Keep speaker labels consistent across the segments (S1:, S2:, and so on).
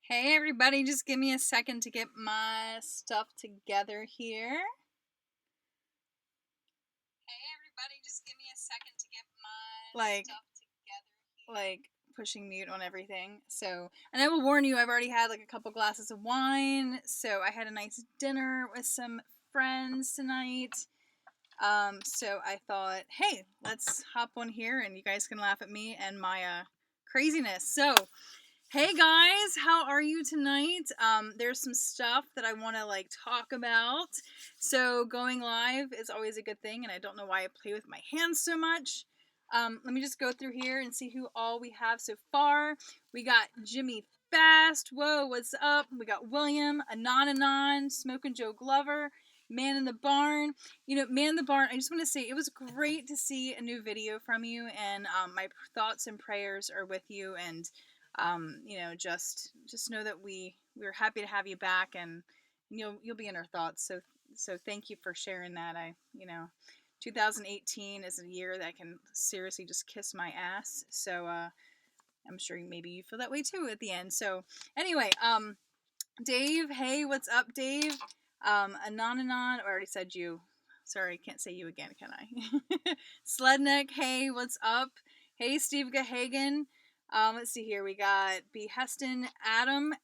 S1: Hey everybody, just give me a second to get my stuff together here. Hey everybody, just give me a second to get my stuff together here. Like pushing mute on everything. So, and I will warn you, I've already had like a couple glasses of wine. So I had a nice dinner with some friends tonight. So I thought, hey, let's hop on here and you guys can laugh at me and my craziness. So, hey guys, how are you tonight? There's some stuff that I want to talk about. So going live is always a good thing, and I don't know why I play with my hands so much. Let me just go through here and see who all we have so far. We got Jimmy Fast. Whoa, what's up? We got William, Anon, Smoking Joe Glover, Man in the Barn. You know, Man in the Barn, I just want to say it was great to see a new video from you, and my thoughts and prayers are with you, and just know that we're happy to have you back, and you'll be in our thoughts. So thank you for sharing that. 2018 is a year that can seriously just kiss my ass. So I'm sure maybe you feel that way too at the end. So anyway, Dave, hey, what's up, Dave? Anon, I already said you. Sorry, can't say you again, can I? Sledneck, hey, what's up? Hey, Steve Gahagan. Let's see here. We got B. Heston, Adam.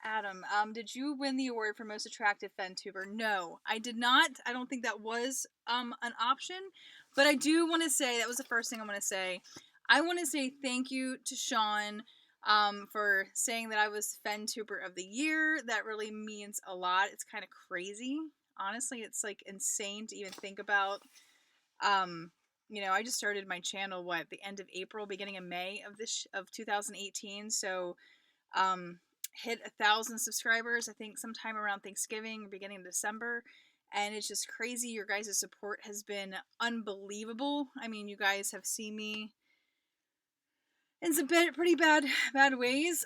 S1: Did you win the award for most attractive Fenntuber? No, I did not. I don't think that was an option. But I do want to say that was the first thing I want to say. I want to say thank you to Sean for saying that I was Fenntuber of the year. That really means a lot. It's kind of crazy. Honestly, it's like insane to even think about. I just started my channel the end of April, beginning of May of 2018. So hit 1,000 subscribers, I think sometime around Thanksgiving, beginning of December. And it's just crazy. Your guys' support has been unbelievable. I mean, you guys have seen me in some pretty bad ways.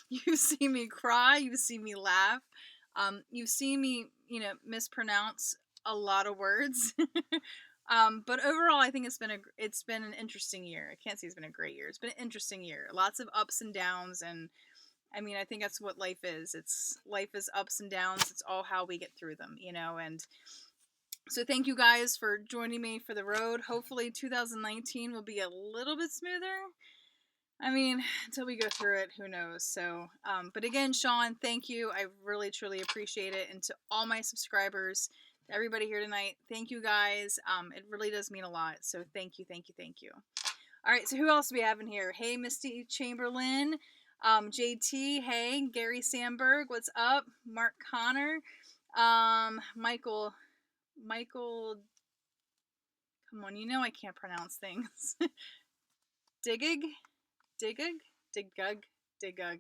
S1: You've seen me cry. You've seen me laugh. You've seen me, mispronounce a lot of words. But overall, I think it's been an interesting year. I can't say it's been a great year. It's been an interesting year. Lots of ups and downs, and I mean, I think that's what life is. Life is ups and downs. It's all how we get through them, and so thank you guys for joining me for the road. Hopefully 2019 will be a little bit smoother. I mean, until we go through it, who knows? So, but again, Sean, thank you. I really, truly appreciate it. And to all my subscribers, to everybody here tonight, thank you guys. It really does mean a lot. So thank you. All right, so who else do we have in here? Hey, Misty Chamberlain. JT, hey. Gary Sandberg, what's up? Mark Connor. Michael, come on, I can't pronounce things. Digug.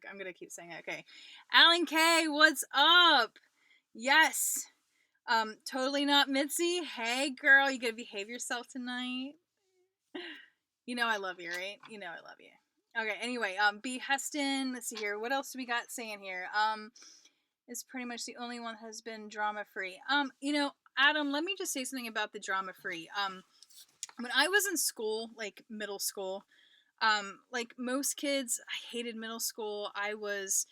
S1: I'm gonna keep saying it. Okay. Alan K, what's up? Yes. Totally not Mitzi. Hey girl, you gotta behave yourself tonight. I love you, right? I love you. Okay, anyway, B. Heston, let's see here. What else do we got saying here? Is pretty much the only one that has been drama free. Adam, let me just say something about the drama free. When I was in school, like middle school, like most kids, I hated middle school. I was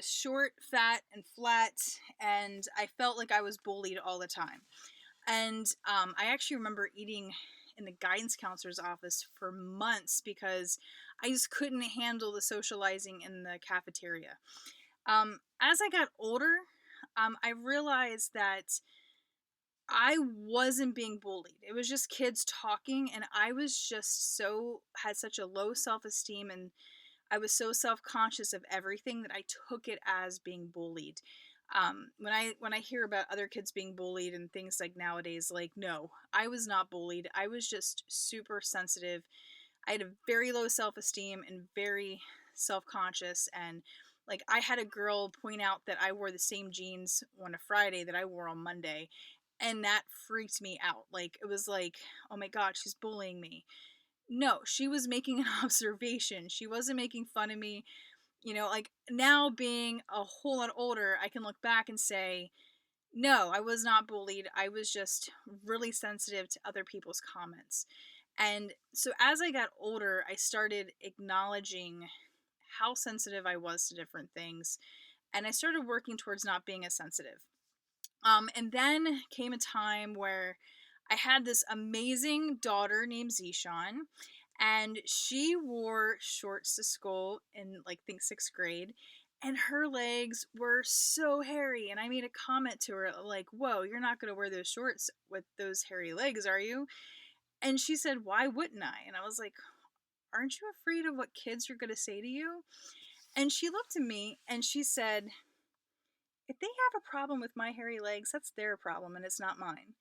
S1: short, fat, and flat, and I felt like I was bullied all the time. And I actually remember eating in the guidance counselor's office for months because I just couldn't handle the socializing in the cafeteria. As I got older, I realized that I wasn't being bullied. It was just kids talking, and I was just had such a low self-esteem, and I was so self-conscious of everything that I took it as being bullied. When I hear about other kids being bullied and things like nowadays, like, no, I was not bullied. I was just super sensitive. I had a very low self-esteem and very self-conscious, and like I had a girl point out that I wore the same jeans on a Friday that I wore on Monday, and that freaked me out. Like, it was like, oh my god, she's bullying me. No, she was making an observation. She wasn't making fun of me. Like, now being a whole lot older, I can look back and say, no, I was not bullied. I was just really sensitive to other people's comments. And so as I got older, I started acknowledging how sensitive I was to different things. And I started working towards not being as sensitive. And then came a time where I had this amazing daughter named Zishan, and she wore shorts to school in, like, I think 6th grade, and her legs were so hairy. And I made a comment to her, like, "Whoa, you're not going to wear those shorts with those hairy legs, are you?" And she said, "Why wouldn't I?" And I was like, "Aren't you afraid of what kids are going to say to you?" And she looked at me and she said, "If they have a problem with my hairy legs, that's their problem and it's not mine."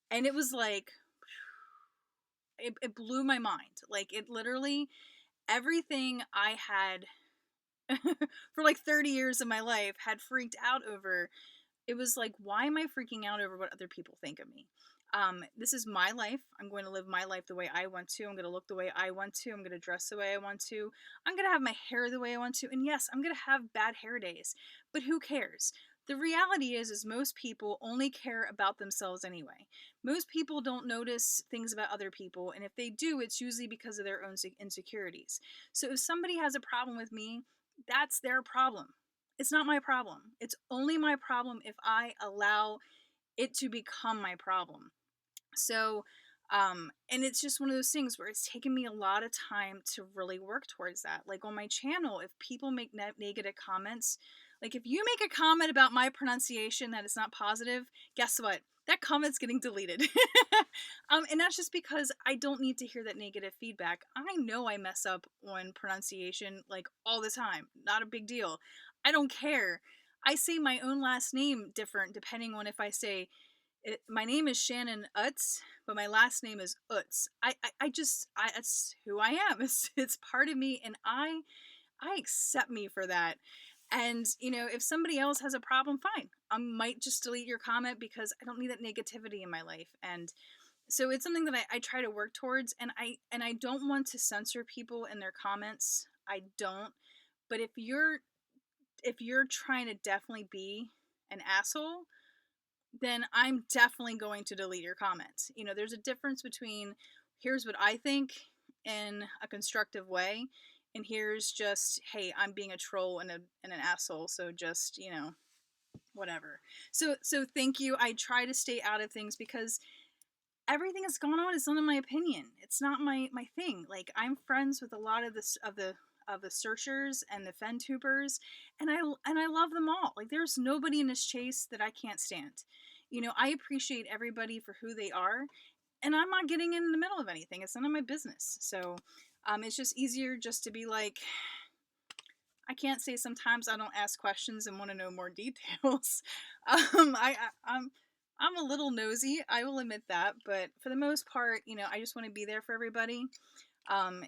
S1: And it was like, it blew my mind. Like, it literally, everything I had for like 30 years of my life had freaked out over. It was like, why am I freaking out over what other people think of me? This is my life. I'm going to live my life the way I want to. I'm going to look the way I want to. I'm going to dress the way I want to. I'm going to have my hair the way I want to. And yes, I'm going to have bad hair days, but who cares? The reality is most people only care about themselves anyway. Most people don't notice things about other people, and if they do, it's usually because of their own insecurities. So if somebody has a problem with me, that's their problem. It's not my problem. It's only my problem if I allow it to become my problem. So, and it's just one of those things where it's taken me a lot of time to really work towards that. Like on my channel, if people make negative comments, like if you make a comment about my pronunciation that is not positive, guess what? That comment's getting deleted. And that's just because I don't need to hear that negative feedback. I know I mess up on pronunciation like all the time. Not a big deal. I don't care. I say my own last name different depending on if I say my name is Shannon Utz, but my last name is Utz. That's who I am. It's part of me, and I accept me for that. And, if somebody else has a problem, fine. I might just delete your comment because I don't need that negativity in my life. And so it's something that I try to work towards, and I don't want to censor people in their comments. I don't. But if you're trying to definitely be an asshole, then I'm definitely going to delete your comment. There's a difference between here's what I think in a constructive way, and here's just, hey, I'm being a troll and an asshole, so just, whatever. So thank you. I try to stay out of things because everything that's going on is not my opinion. It's not my thing. Like, I'm friends with a lot of the searchers and the Fentubers, and I love them all. Like, there's nobody in this chase that I can't stand. I appreciate everybody for who they are, and I'm not getting in the middle of anything. It's none of my business. So it's just easier just to be like, I can't say sometimes I don't ask questions and want to know more details. I'm a little nosy, I will admit that, but for the most part, I just want to be there for everybody.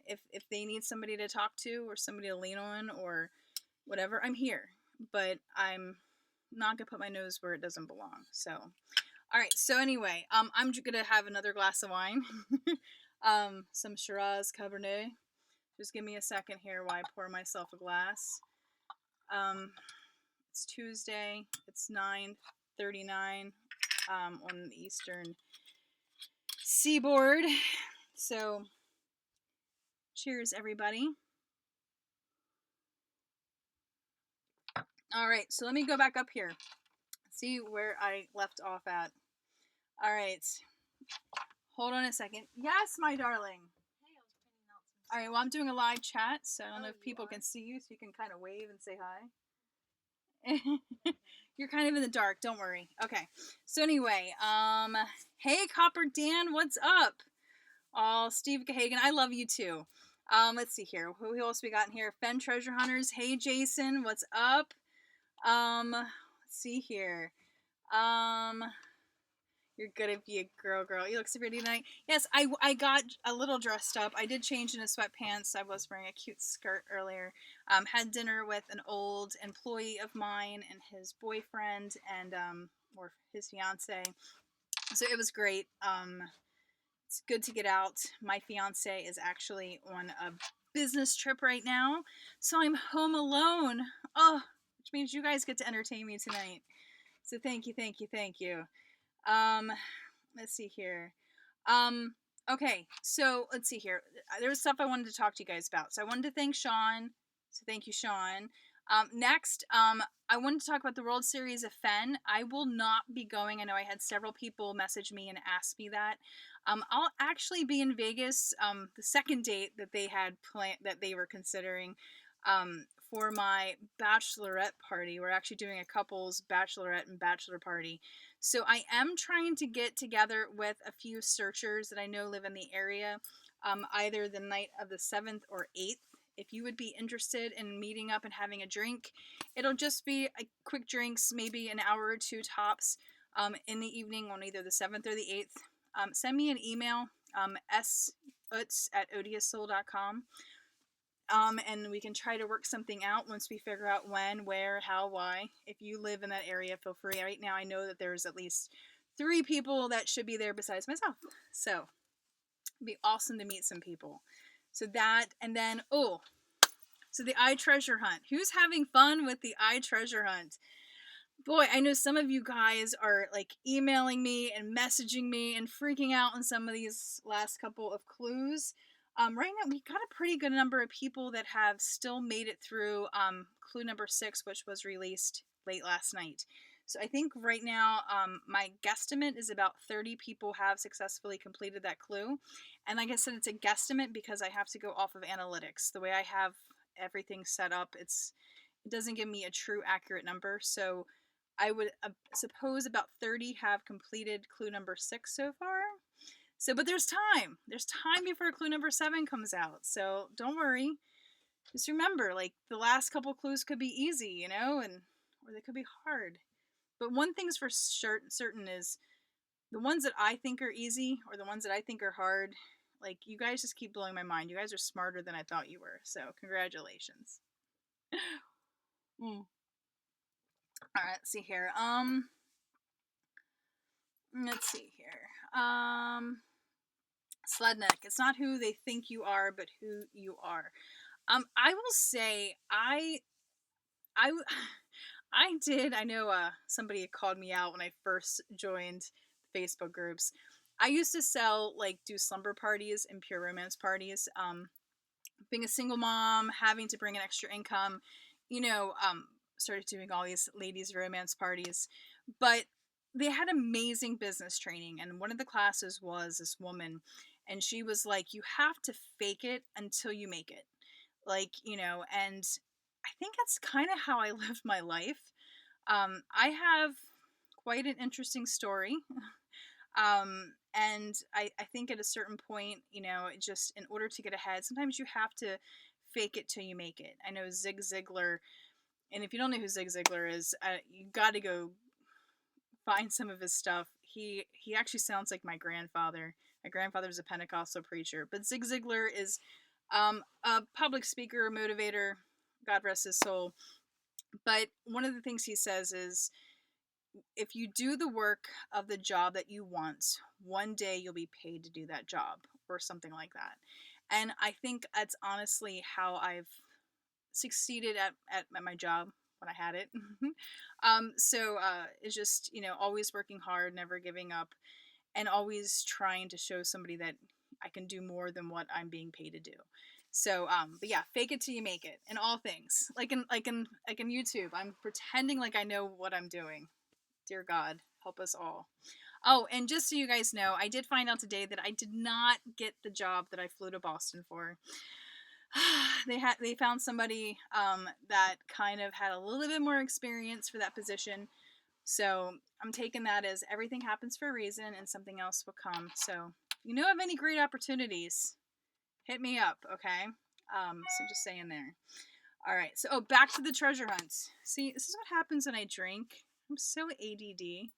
S1: If they need somebody to talk to or somebody to lean on or whatever, I'm here. But I'm not gonna put my nose where it doesn't belong. So, all right. So anyway, I'm gonna have another glass of wine, some Shiraz Cabernet. Just give me a second here while I pour myself a glass. It's Tuesday. It's 9:39 on the Eastern Seaboard. So, cheers, everybody. All right, so let me go back up here. See where I left off at. All right. Hold on a second. Yes, my darling. All right, well, I'm doing a live chat, so I don't know if people can see you, so you can kind of wave and say hi. You're kind of in the dark, don't worry. Okay, so anyway, hey, Copper Dan, what's up? Oh, Steve Gahagan, I love you too. Let's see here. Who else we got in here? Fenn Treasure Hunters. Hey, Jason, what's up? Let's see here. You're gonna be a girl. You look so pretty tonight. Yes, I got a little dressed up. I did change into sweatpants. I was wearing a cute skirt earlier. Had dinner with an old employee of mine and his boyfriend and or his fiance. So it was great. It's good to get out. My fiance is actually on a business trip right now, so I'm home alone. Oh, which means you guys get to entertain me tonight. So thank you. Let's see here. Okay, so let's see here. There was stuff I wanted to talk to you guys about. So I wanted to thank Sean. So thank you, Sean. Next, I wanted to talk about the World Series of Fenn. I will not be going. I know I had several people message me and ask me that. I'll actually be in Vegas. The second date that they had planned, that they were considering, for my bachelorette party. We're actually doing a couple's bachelorette and bachelor party. So I am trying to get together with a few searchers that I know live in the area, either the night of the 7th or 8th. If you would be interested in meeting up and having a drink, it'll just be a quick drinks, maybe an hour or two tops, in the evening on either the 7th or the 8th. Send me an email, suts@odioussoul.com. And we can try to work something out once we figure out when, where, how, why. If you live in that area, feel free. Right now, I know that there's at least 3 people that should be there besides myself. So it'd be awesome to meet some people. So that, and then, so the iTreasure hunt. Who's having fun with the iTreasure hunt? Boy, I know some of you guys are like emailing me and messaging me and freaking out on some of these last couple of clues. Right now, we got a pretty good number of people that have still made it through clue number 6, which was released late last night. So I think right now, my guesstimate is about 30 people have successfully completed that clue. And like I said, it's a guesstimate because I have to go off of analytics. The way I have everything set up, it doesn't give me a true accurate number. So I would suppose about 30 have completed clue number 6 so far. So, but there's time. There's time before clue number 7 comes out. So don't worry. Just remember, like, the last couple clues could be easy, you know, or they could be hard. But one thing's for certain is the ones that I think are easy or the ones that I think are hard, like, you guys just keep blowing my mind. You guys are smarter than I thought you were. So congratulations. All right, let's see here. Let's see here. Sledneck. It's not who they think you are, but who you are. I will say I did. I know somebody had called me out when I first joined Facebook groups. I used to do slumber parties and pure romance parties. Being a single mom, having to bring an extra income, started doing all these ladies' romance parties. But they had amazing business training, and one of the classes was this woman, and she was like, you have to fake it until you make it. And I think that's kind of how I live my life. I have quite an interesting story. And I think at a certain point, just in order to get ahead, sometimes you have to fake it till you make it. I know Zig Ziglar, and if you don't know who Zig Ziglar is, you got to go find some of his stuff. He actually sounds like my grandfather. My grandfather's a Pentecostal preacher, but Zig Ziglar is a public speaker, motivator, God rest his soul. But one of the things he says is, if you do the work of the job that you want, one day you'll be paid to do that job, or something like that. And I think that's honestly how I've succeeded at my job when I had it. It's just, always working hard, never giving up, and always trying to show somebody that I can do more than what I'm being paid to do. So, but yeah, fake it till you make it in all things. Like in YouTube, I'm pretending like I know what I'm doing. Dear God, help us all. Oh, and just so you guys know, I did find out today that I did not get the job that I flew to Boston for. They found somebody that kind of had a little bit more experience for that position. So I'm taking that as everything happens for a reason, and something else will come. So if you know of any great opportunities, hit me up, okay? So just saying there. All right, so back to the treasure hunt. See, this is what happens when I drink. I'm so ADD.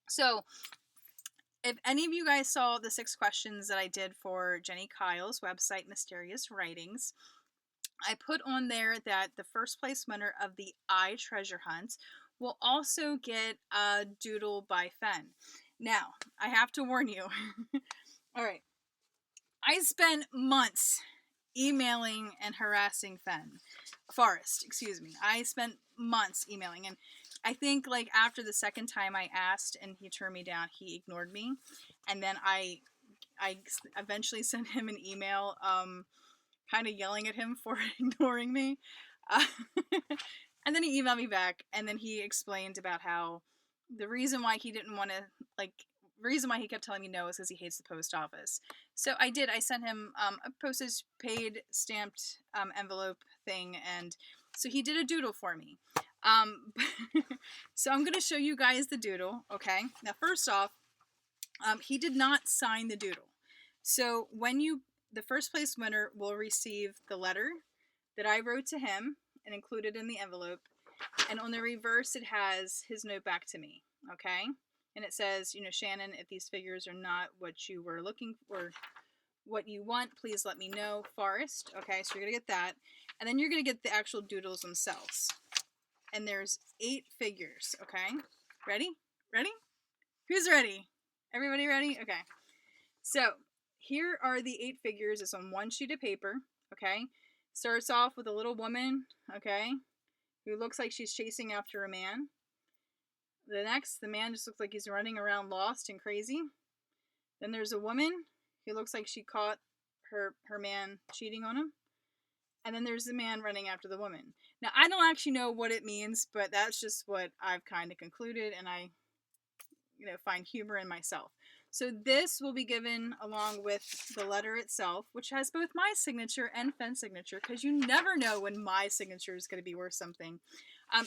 S1: So, if any of you guys saw the 6 questions that I did for Jenny Kyle's website, Mysterious Writings, I put on there that the first place winner of the iTreasure hunt will also get a doodle by Fenn. Now, I have to warn you. All right. I spent months emailing and harassing Forrest, excuse me. I spent months emailing, and I think after the second time I asked and he turned me down, he ignored me. And then I eventually sent him an email kind of yelling at him for ignoring me. Uh, and then he emailed me back, and then he explained about how the reason why he didn't want to, like, reason why he kept telling me no is because he hates the post office. So I did. I sent him a postage paid stamped envelope thing, and so he did a doodle for me. So I'm going to show you guys the doodle, okay? Now, first off, he did not sign the doodle. So the first place winner will receive the letter that I wrote to him and included in the envelope. And on the reverse, it has his note back to me, okay? And it says, Shannon, if these figures are not what you were looking for, what you want, please let me know. Forrest, okay? So you're going to get that. And then you're going to get the actual doodles themselves. And there's 8 figures, okay? Ready? Ready? Who's ready? Everybody ready? Okay. So here are the 8 figures. It's on one sheet of paper, okay? Starts off with a little woman, okay, who looks like she's chasing after a man. The man just looks like he's running around lost and crazy. Then there's a woman who looks like she caught her man cheating on him. And then there's the man running after the woman. Now, I don't actually know what it means, but that's just what I've kind of concluded, and I, find humor in myself. So this will be given along with the letter itself, which has both my signature and Fenn's signature, because you never know when my signature is going to be worth something.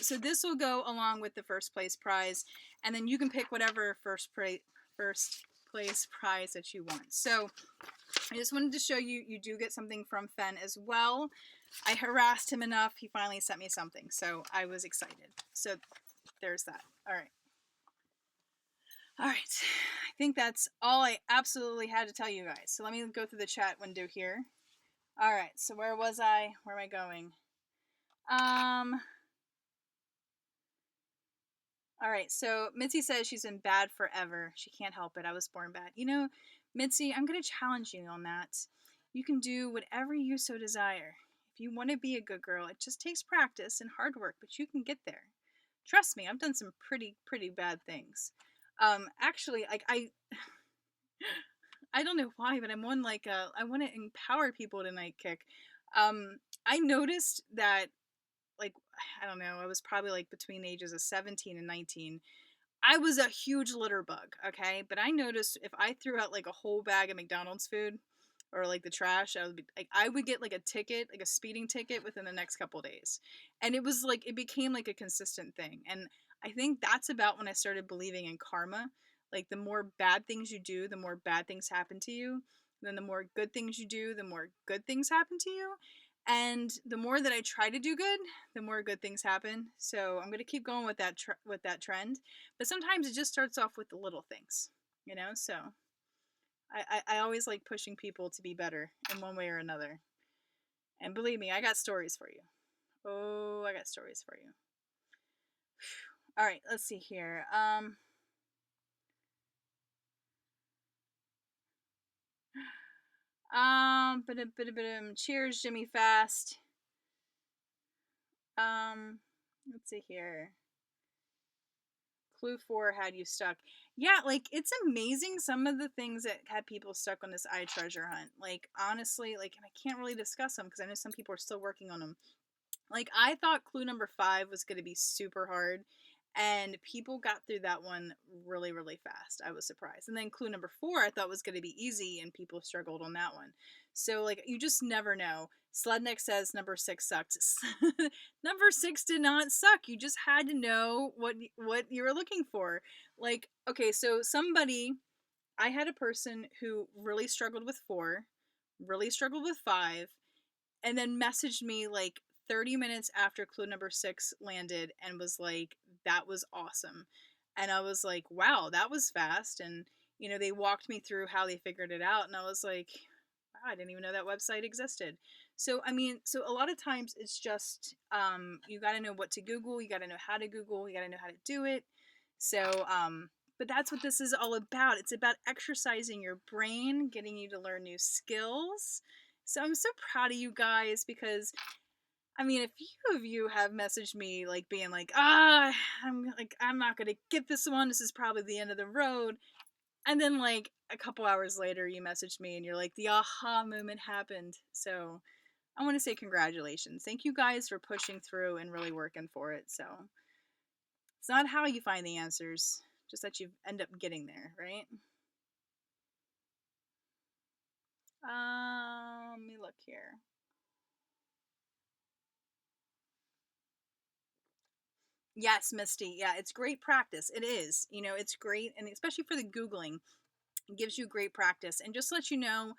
S1: So this will go along with the first place prize, and then you can pick whatever first place prize that you want. So I just wanted to show you, you do get something from Fenn as well. I harassed him enough, he finally sent me something, so I was excited. So there's that. All right. All right. I think that's all I absolutely had to tell you guys. So let me go through the chat window here. All right. So where was I? Where am I going? All right. So Mitzi says she's been bad forever. She can't help it. I was born bad. Mitzi, I'm going to challenge you on that. You can do whatever you so desire. If you want to be a good girl, it just takes practice and hard work, but you can get there. Trust me, I've done some pretty bad things. Actually, like I don't know why, but I'm on like I want to empower people tonight kick. I noticed that, like, I don't know, I was probably like between the ages of 17 and 19. I was a huge litter bug, okay? But I noticed if I threw out like a whole bag of McDonald's food or like the trash, I would get like a ticket, like a speeding ticket within the next couple days. And it was like it became like a consistent thing. And I think that's about when I started believing in karma. Like the more bad things you do, the more bad things happen to you. Then the more good things you do, the more good things happen to you. And the more that I try to do good, the more good things happen. So I'm going to keep going with that trend. But sometimes it just starts off with the little things, so I always like pushing people to be better in one way or another. And believe me, I got stories for you. Oh, I got stories for you. All right, let's see here. Cheers, Jimmy Fast. Let's see here. Clue 4 had you stuck. Yeah, like, it's amazing some of the things that had people stuck on this iTreasure hunt. Like, honestly, like, and I can't really discuss them because I know some people are still working on them. Like, I thought clue number 5 was going to be super hard, and people got through that one really, really fast. I was surprised. And then clue number 4 I thought was going to be easy, and people struggled on that one. So, like, you just never know. Slednick says number 6 sucked. Number 6 did not suck. You just had to know what you were looking for. Like, okay, so I had a person who really struggled with 4, really struggled with 5, and then messaged me like 30 minutes after clue number 6 landed and was like, that was awesome. And I was like, wow, that was fast. And, they walked me through how they figured it out. And I was like, wow, I didn't even know that website existed. So, so a lot of times it's just, you got to know what to Google. You got to know how to Google. You got to know how to do it. So, but that's what this is all about. It's about exercising your brain, getting you to learn new skills. So I'm so proud of you guys because, a few of you have messaged me like being like, I'm not gonna get this one. This is probably the end of the road. And then like a couple hours later, you messaged me and you're like, the aha moment happened. So I want to say congratulations. Thank you guys for pushing through and really working for it. So it's not how you find the answers, just that you end up getting there, right? Let me look here. Yes, Misty. Yeah, it's great practice. It is. You know, it's great, and especially for the Googling, it gives you great practice. And just to let you know,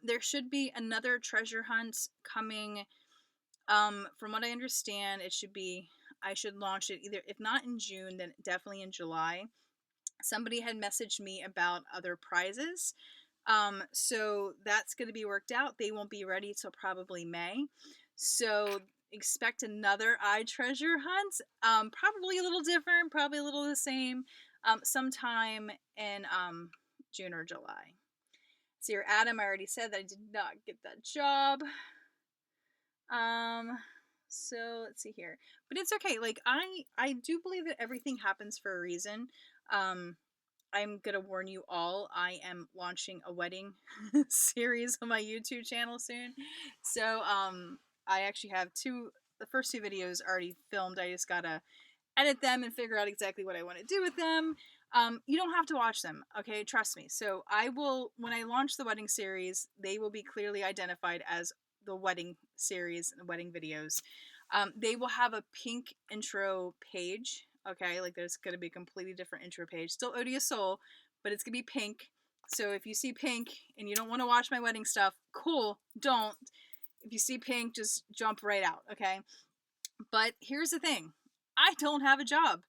S1: there should be another treasure hunt coming. From what I understand, it should be. I should launch it either, if not in June, then definitely in July. Somebody had messaged me about other prizes. So that's going to be worked out. They won't be ready till probably May. So expect another iTreasure hunt. Probably a little different, probably a little the same. Sometime in June or July. So your Adam, I already said that I did not get that job. So let's see here. But it's okay. Like I do believe that everything happens for a reason. I'm gonna warn you all, I am launching a wedding series on my YouTube channel soon. So I actually have the first two videos already filmed. I just gotta edit them and figure out exactly what I want to do with them. You don't have to watch them, okay? Trust me. So I will, when I launch the wedding series, they will be clearly identified as the wedding series and wedding videos. They will have a pink intro page, okay? Like there's going to be a completely different intro page. Still Odious Soul, but it's going to be pink. So if you see pink and you don't want to watch my wedding stuff, cool, don't. If you see pink, just jump right out, okay? But here's the thing. I don't have a job.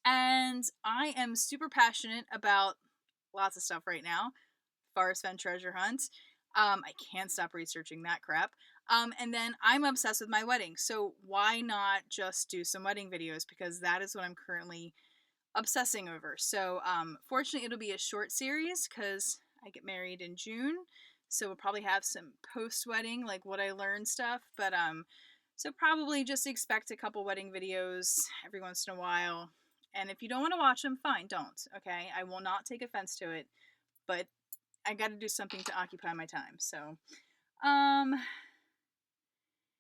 S1: And I am super passionate about lots of stuff right now. Forrest Fenn treasure hunt. I can't stop researching that crap. And then I'm obsessed with my wedding. So why not just do some wedding videos? Because that is what I'm currently obsessing over. So fortunately, it'll be a short series because I get married in June. So we'll probably have some post-wedding, like what I learned stuff. But so probably just expect a couple wedding videos every once in a while. And if you don't want to watch them, fine, don't. Okay, I will not take offense to it. But I got to do something to occupy my time. So,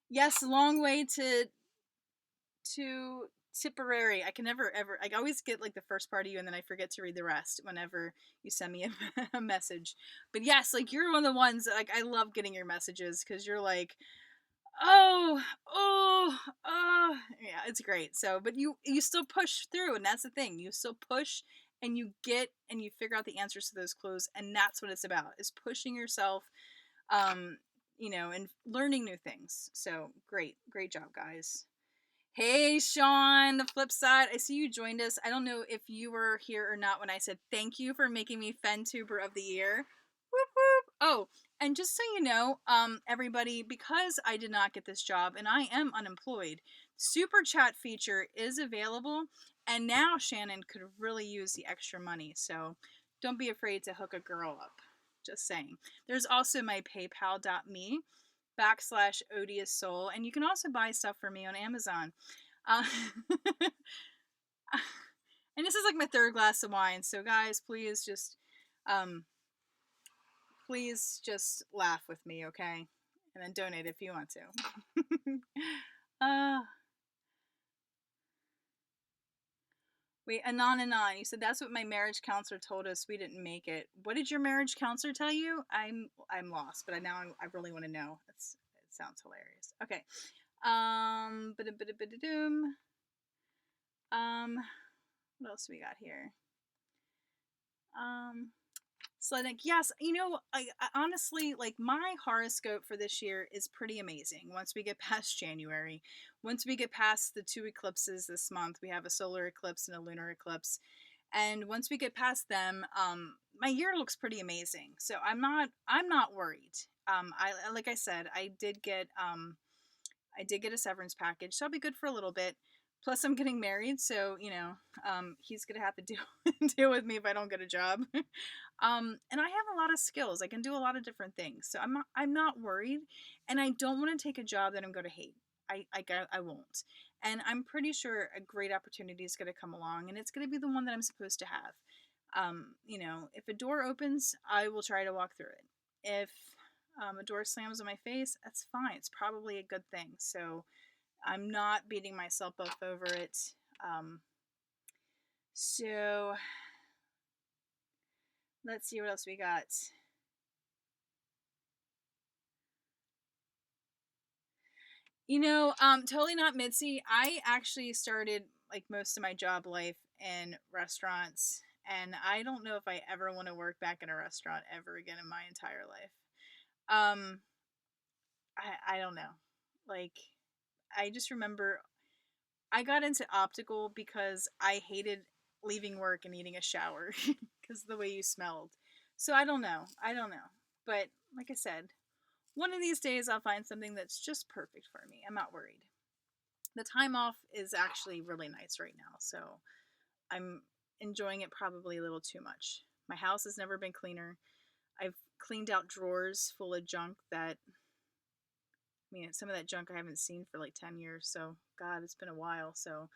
S1: yes, long way to Tipperary. I can never ever. I always get like the first part of you, and then I forget to read the rest whenever you send me a message. But yes, like you're one of the ones that, like I love getting your messages because you're like, oh, yeah, it's great. So, but you still push through, and that's the thing. You still push, and you get and you figure out the answers to those clues, and that's what it's about: is pushing yourself, um, and learning new things. So, great job, guys. Hey, Sean, the flip side. I see you joined us. I don't know if you were here or not when I said thank you for making me Fenntuber of the Year. Whoop, whoop. Oh, and just so you know, everybody, because I did not get this job and I am unemployed, Super Chat feature is available. And now Shannon could really use the extra money. So don't be afraid to hook a girl up. Just saying. There's also my paypal.me /Odious Soul, and you can also buy stuff for me on Amazon. Uh, and this is like my third glass of wine, so guys, please just laugh with me, okay? And then donate if you want to. uh, Wait, Anon, you said that's what my marriage counselor told us. We didn't make it. What did your marriage counselor tell you? I'm lost, but I really want to know. It sounds hilarious. Okay. What else we got here? Sledeck, yes, I honestly, like, my horoscope for this year is pretty amazing. Once we get past January, once we get past the 2 eclipses this month, we have a solar eclipse and a lunar eclipse. And once we get past them, my year looks pretty amazing. So I'm not worried. Like I said, I did get a severance package, so I'll be good for a little bit. Plus, I'm getting married, so he's gonna have to deal with me if I don't get a job. And I have a lot of skills. I can do a lot of different things, so I'm not worried. And I don't want to take a job that I'm going to hate. I won't. And I'm pretty sure a great opportunity is going to come along, and it's going to be the one that I'm supposed to have. If a door opens, I will try to walk through it. If a door slams on my face, that's fine. It's probably a good thing. So I'm not beating myself up over it. So let's see what else we got. Totally not Mitzi. I actually started like most of my job life in restaurants, and I don't know if I ever want to work back in a restaurant ever again in my entire life. Um, I don't know. Like, I just remember I got into optical because I hated leaving work and needing a shower because of the way you smelled. So I don't know. I don't know. But like I said, one of these days I'll find something that's just perfect for me. I'm not worried. The time off is actually really nice right now, so I'm enjoying it probably a little too much. My house has never been cleaner. I've cleaned out drawers full of junk that, I mean, some of that junk I haven't seen for like 10 years, so God, it's been a while. So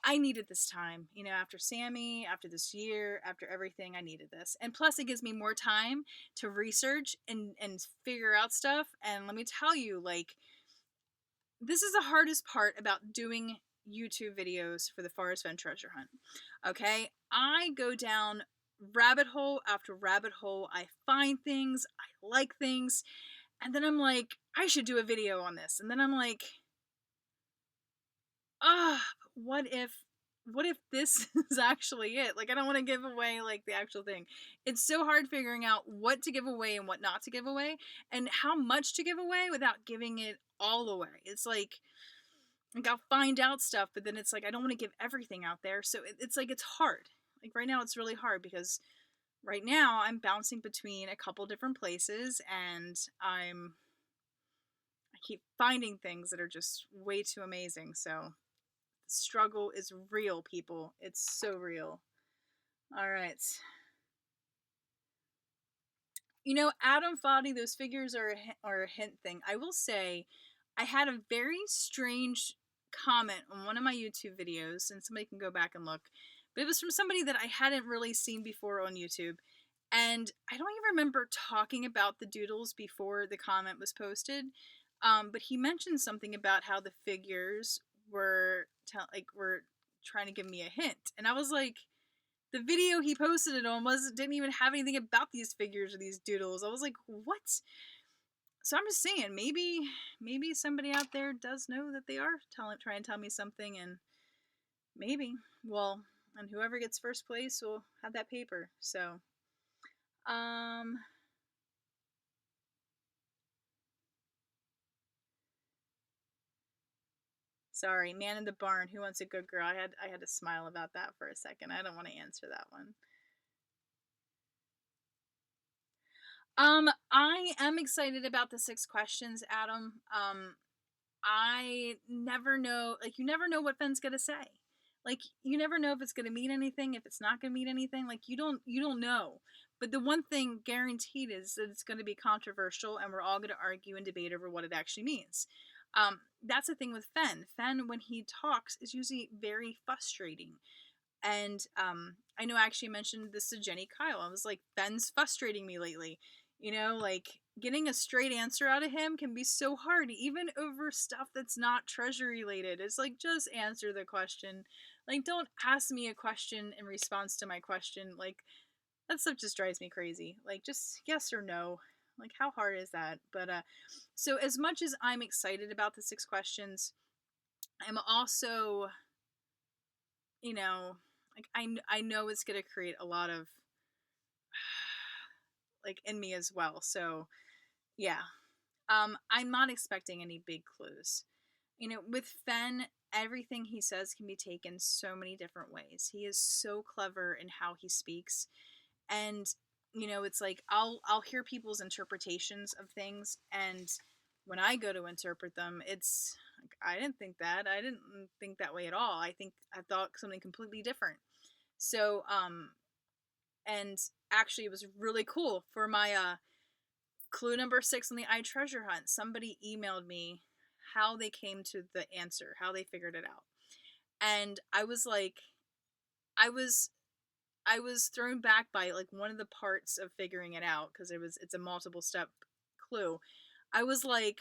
S1: I needed this time, after Sammy, after this year, after everything, I needed this. And plus, it gives me more time to research and figure out stuff. And let me tell you, like, this is the hardest part about doing YouTube videos for the Forrest Fenn treasure hunt. Okay? I go down rabbit hole after rabbit hole. I find things, I like things, and then I'm like, I should do a video on this. And then I'm like, what if this is actually it? Like, I don't want to give away like the actual thing. It's so hard figuring out what to give away and what not to give away and how much to give away without giving it all away. It's like I'll find out stuff, but then it's like I don't want to give everything out there. So it's like it's hard. Like right now it's really hard because right now I'm bouncing between a couple different places and I keep finding things that are just way too amazing. So struggle is real, people. It's so real. All right. Adam Foddy, those figures are a hint thing. I will say, I had a very strange comment on one of my YouTube videos, and somebody can go back and look. But it was from somebody that I hadn't really seen before on YouTube. And I don't even remember talking about the doodles before the comment was posted. But he mentioned something about how the figures were were trying to give me a hint, and I was like, the video he posted it on didn't even have anything about these figures or these doodles. I was like, what? So I'm just saying, maybe somebody out there does know that they are trying to tell me something, and maybe, well, and whoever gets first place will have that paper. So, sorry, man in the barn. Who wants a good girl? I had to smile about that for a second. I don't want to answer that one. I am excited about the 6 questions, Adam. I never know, like, you never know what Fenn's gonna say. Like, you never know if it's gonna mean anything, if it's not gonna mean anything. Like, you don't know. But the one thing guaranteed is that it's gonna be controversial, and we're all gonna argue and debate over what it actually means. That's the thing with Fenn. Fenn, when he talks, is usually very frustrating. And I know I actually mentioned this to Jenny Kyle. I was like, Fenn's frustrating me lately. Like getting a straight answer out of him can be so hard, even over stuff that's not treasure related. It's like, just answer the question. Like, don't ask me a question in response to my question. Like, that stuff just drives me crazy. Like, just yes or no. Like, how hard is that? But so as much as I'm excited about the 6 questions, I'm also, like, I know it's going to create a lot of like in me as well. So yeah, I'm not expecting any big clues. With Fenn, everything he says can be taken so many different ways. He is so clever in how he speaks, and it's like I'll hear people's interpretations of things, and when I go to interpret them, it's like, I didn't think that. I didn't think that way at all. I thought something completely different. So and actually it was really cool for my clue number 6 on the iTreasure hunt. Somebody emailed me how they came to the answer, how they figured it out. And I was like, I was thrown back by like one of the parts of figuring it out, because it's a multiple step clue, I was like,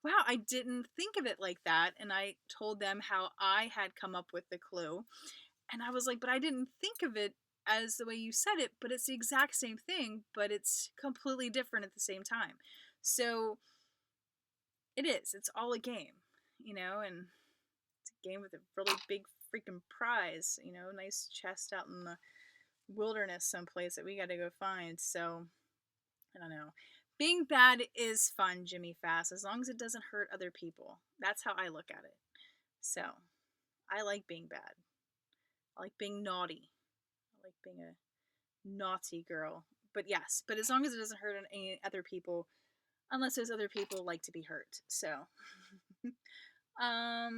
S1: wow, I didn't think of it like that. And I told them how I had come up with the clue. And I was like, but I didn't think of it as the way you said it, but it's the exact same thing, but it's completely different at the same time. So it is. It's all a game, and it's a game with a really big freaking prize, nice chest out in the wilderness someplace that we got to go find. So I don't know. Being bad is fun, Jimmy Fast, as long as it doesn't hurt other people. That's how I look at it. So I like being bad. I like being naughty. I like being a naughty girl. But yes, but as long as it doesn't hurt any other people, unless those other people like to be hurt. So, I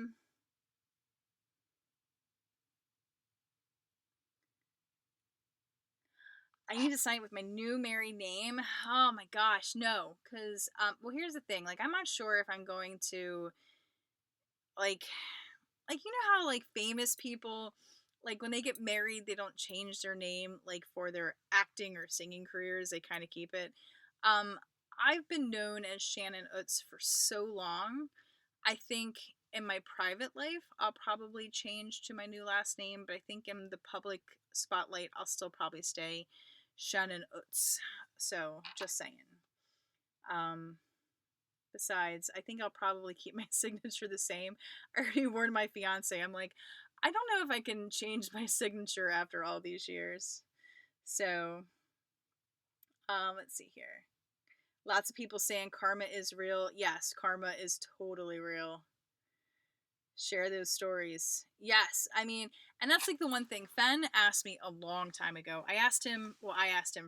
S1: need to sign it with my new married name. Oh my gosh, no, because well, here's the thing. Like, I'm not sure if I'm going to like how like famous people, like when they get married, they don't change their name like for their acting or singing careers. They kind of keep it. Um, I've been known as Shannon Utz for so long. I think in my private life, I'll probably change to my new last name, but I think in the public spotlight, I'll still probably stay Shannon Utz. So, just saying. Um, Besides, I think I'll probably keep my signature the same. I already warned my fiance. I'm like, I don't know if I can change my signature after all these years. So, let's see here. Lots of people saying karma is real. Yes, karma is totally real. Share those stories. Yes, I mean, and that's like the one thing. Fenn asked me a long time ago. I asked him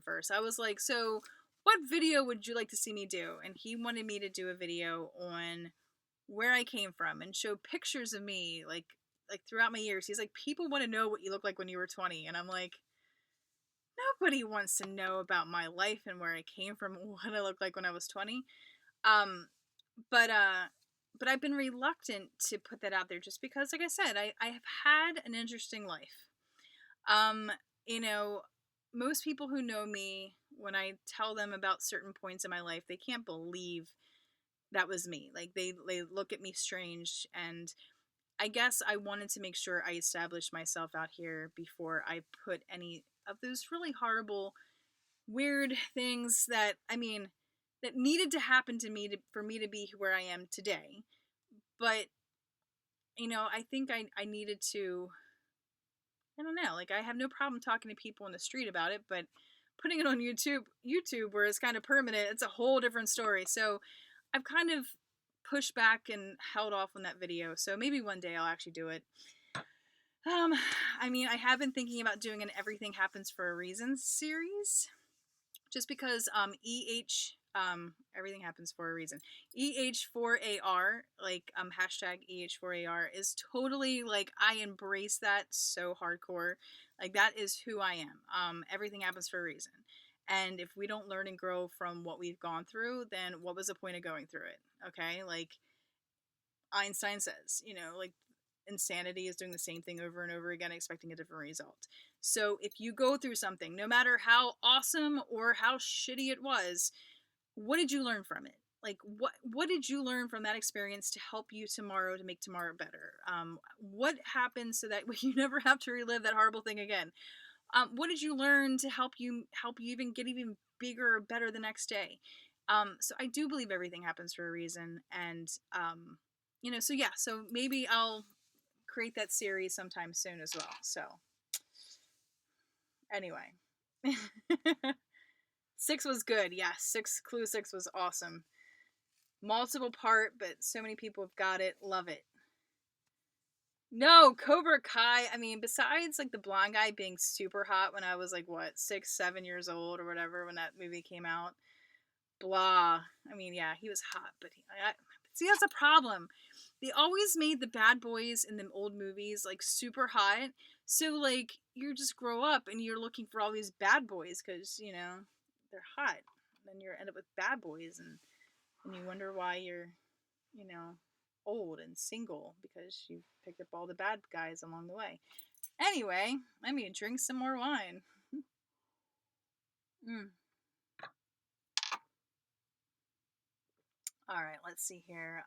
S1: first. I was like, so what video would you like to see me do? And he wanted me to do a video on where I came from and show pictures of me like throughout my years. He's like, people want to know what you look like when you were 20. And I'm like, nobody wants to know about my life and where I came from, what I looked like when I was 20. Um, but I've been reluctant to put that out there just because, like I said, I have had an interesting life. Um, you know, most people who know me, when I tell them about certain points in my life, they can't believe that was me. Like they look at me strange, and I guess I wanted to make sure I established myself out here before I put any of those really horrible, weird things that, I mean, that needed to happen to me for me to be where I am today. But, I think I needed to, I don't know, like I have no problem talking to people in the street about it, but putting it on YouTube where it's kind of permanent, it's a whole different story. So I've kind of pushed back and held off on that video. So maybe one day I'll actually do it. I mean, I have been thinking about doing an Everything Happens for a Reason series, just because everything happens for a reason. EH4AR, like hashtag EH4AR is totally like, I embrace that so hardcore. Like that is who I am. Everything happens for a reason. And if we don't learn and grow from what we've gone through, then what was the point of going through it? Okay? Like Einstein says, like insanity is doing the same thing over and over again, expecting a different result. So if you go through something, no matter how awesome or how shitty it was, what did you learn from it? Like what did you learn from that experience to help you tomorrow, to make tomorrow better? What happened so that you never have to relive that horrible thing again? What did you learn to help you even get even bigger or better the next day? So I do believe everything happens for a reason, and so yeah, so maybe I'll create that series sometime soon as well. So anyway. 6 was good. Yes, Clue 6 was awesome. Multiple part, but so many people have got it. Love it. No, Cobra Kai. I mean, besides like the blonde guy being super hot when I was like, what, 6, 7 years old or whatever when that movie came out. Blah. I mean, yeah, he was hot, but see, that's a problem. They always made the bad boys in them old movies like super hot. So like you just grow up and you're looking for all these bad boys because they're hot. And then you end up with bad boys, and you wonder why you're old and single because you picked up all the bad guys along the way. Anyway, I mean, drink some more wine. All right, let's see here.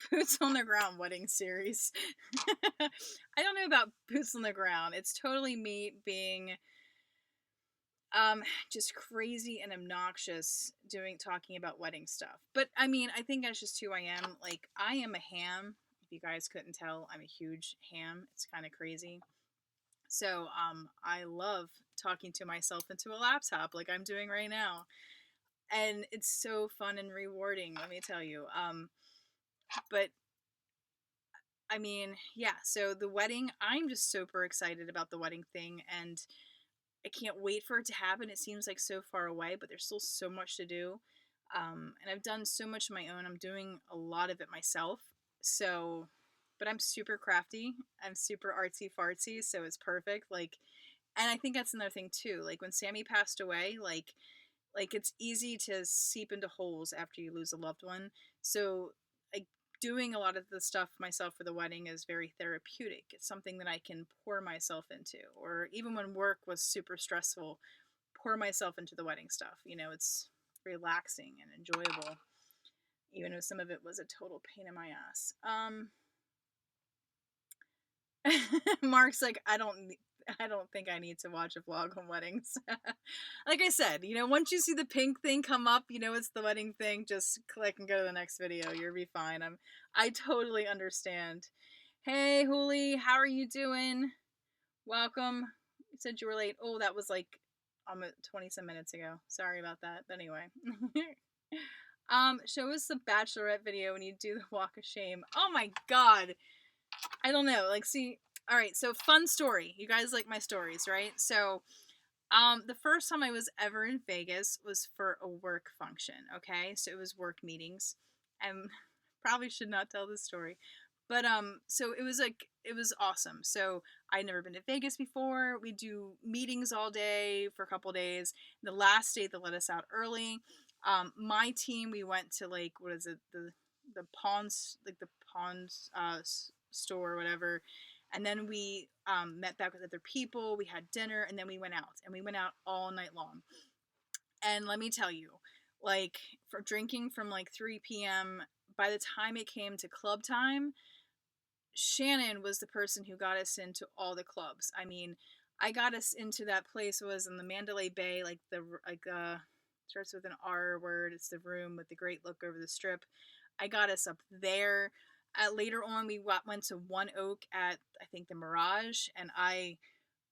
S1: Boots on the Ground wedding series. I don't know about Boots on the Ground. It's totally me being just crazy and obnoxious talking about wedding stuff. But I mean, I think that's just who I am. Like, I am a ham. If you guys couldn't tell, I'm a huge ham. It's kind of crazy. So, I love talking to myself into a laptop like I'm doing right now. And it's so fun and rewarding, let me tell you. But I mean, yeah, so the wedding, I'm just super excited about the wedding thing, and I can't wait for it to happen. It seems like so far away, but there's still so much to do. And I've done so much of my own. I'm doing a lot of it myself. So, but I'm super crafty. I'm super artsy fartsy, so it's perfect. Like, and I think that's another thing too. Like when Sammy passed away, like it's easy to seep into holes after you lose a loved one. So like doing a lot of the stuff myself for the wedding is very therapeutic. It's something that I can pour myself into, or even when work was super stressful, pour myself into the wedding stuff. You know, it's relaxing and enjoyable, even if some of it was a total pain in my ass. Mark's like, I don't think I need to watch a vlog on weddings. Like I said, you know, once you see the pink thing come up, you know it's the wedding thing. Just click and go to the next video. You'll be fine. I totally understand. Hey, Huli, how are you doing? Welcome. You said you were late. Oh, that was like almost 20 some minutes ago. Sorry about that. But anyway. Show us the Bachelorette video when you do the walk of shame. Oh my god. I don't know. Like, see, all right. So, fun story. You guys like my stories, right? So, the first time I was ever in Vegas was for a work function. Okay, so it was work meetings, and probably should not tell this story, but so it was like it was awesome. So I'd never been to Vegas before. We do meetings all day for a couple days. The last day they let us out early. My team, we went to like what is it the pawns like the pawns store or whatever, and then we met back with other people. We had dinner, and then we went out, and we went out all night long. And let me tell you, like for drinking from like 3 p.m. By the time it came to club time, Shannon was the person who got us into all the clubs. I mean, I got us into that place. It was in the Mandalay Bay, like starts with an R word. It's the room with the great look over the strip. I got us up there. Later on, we went to One Oak at I think the Mirage, and I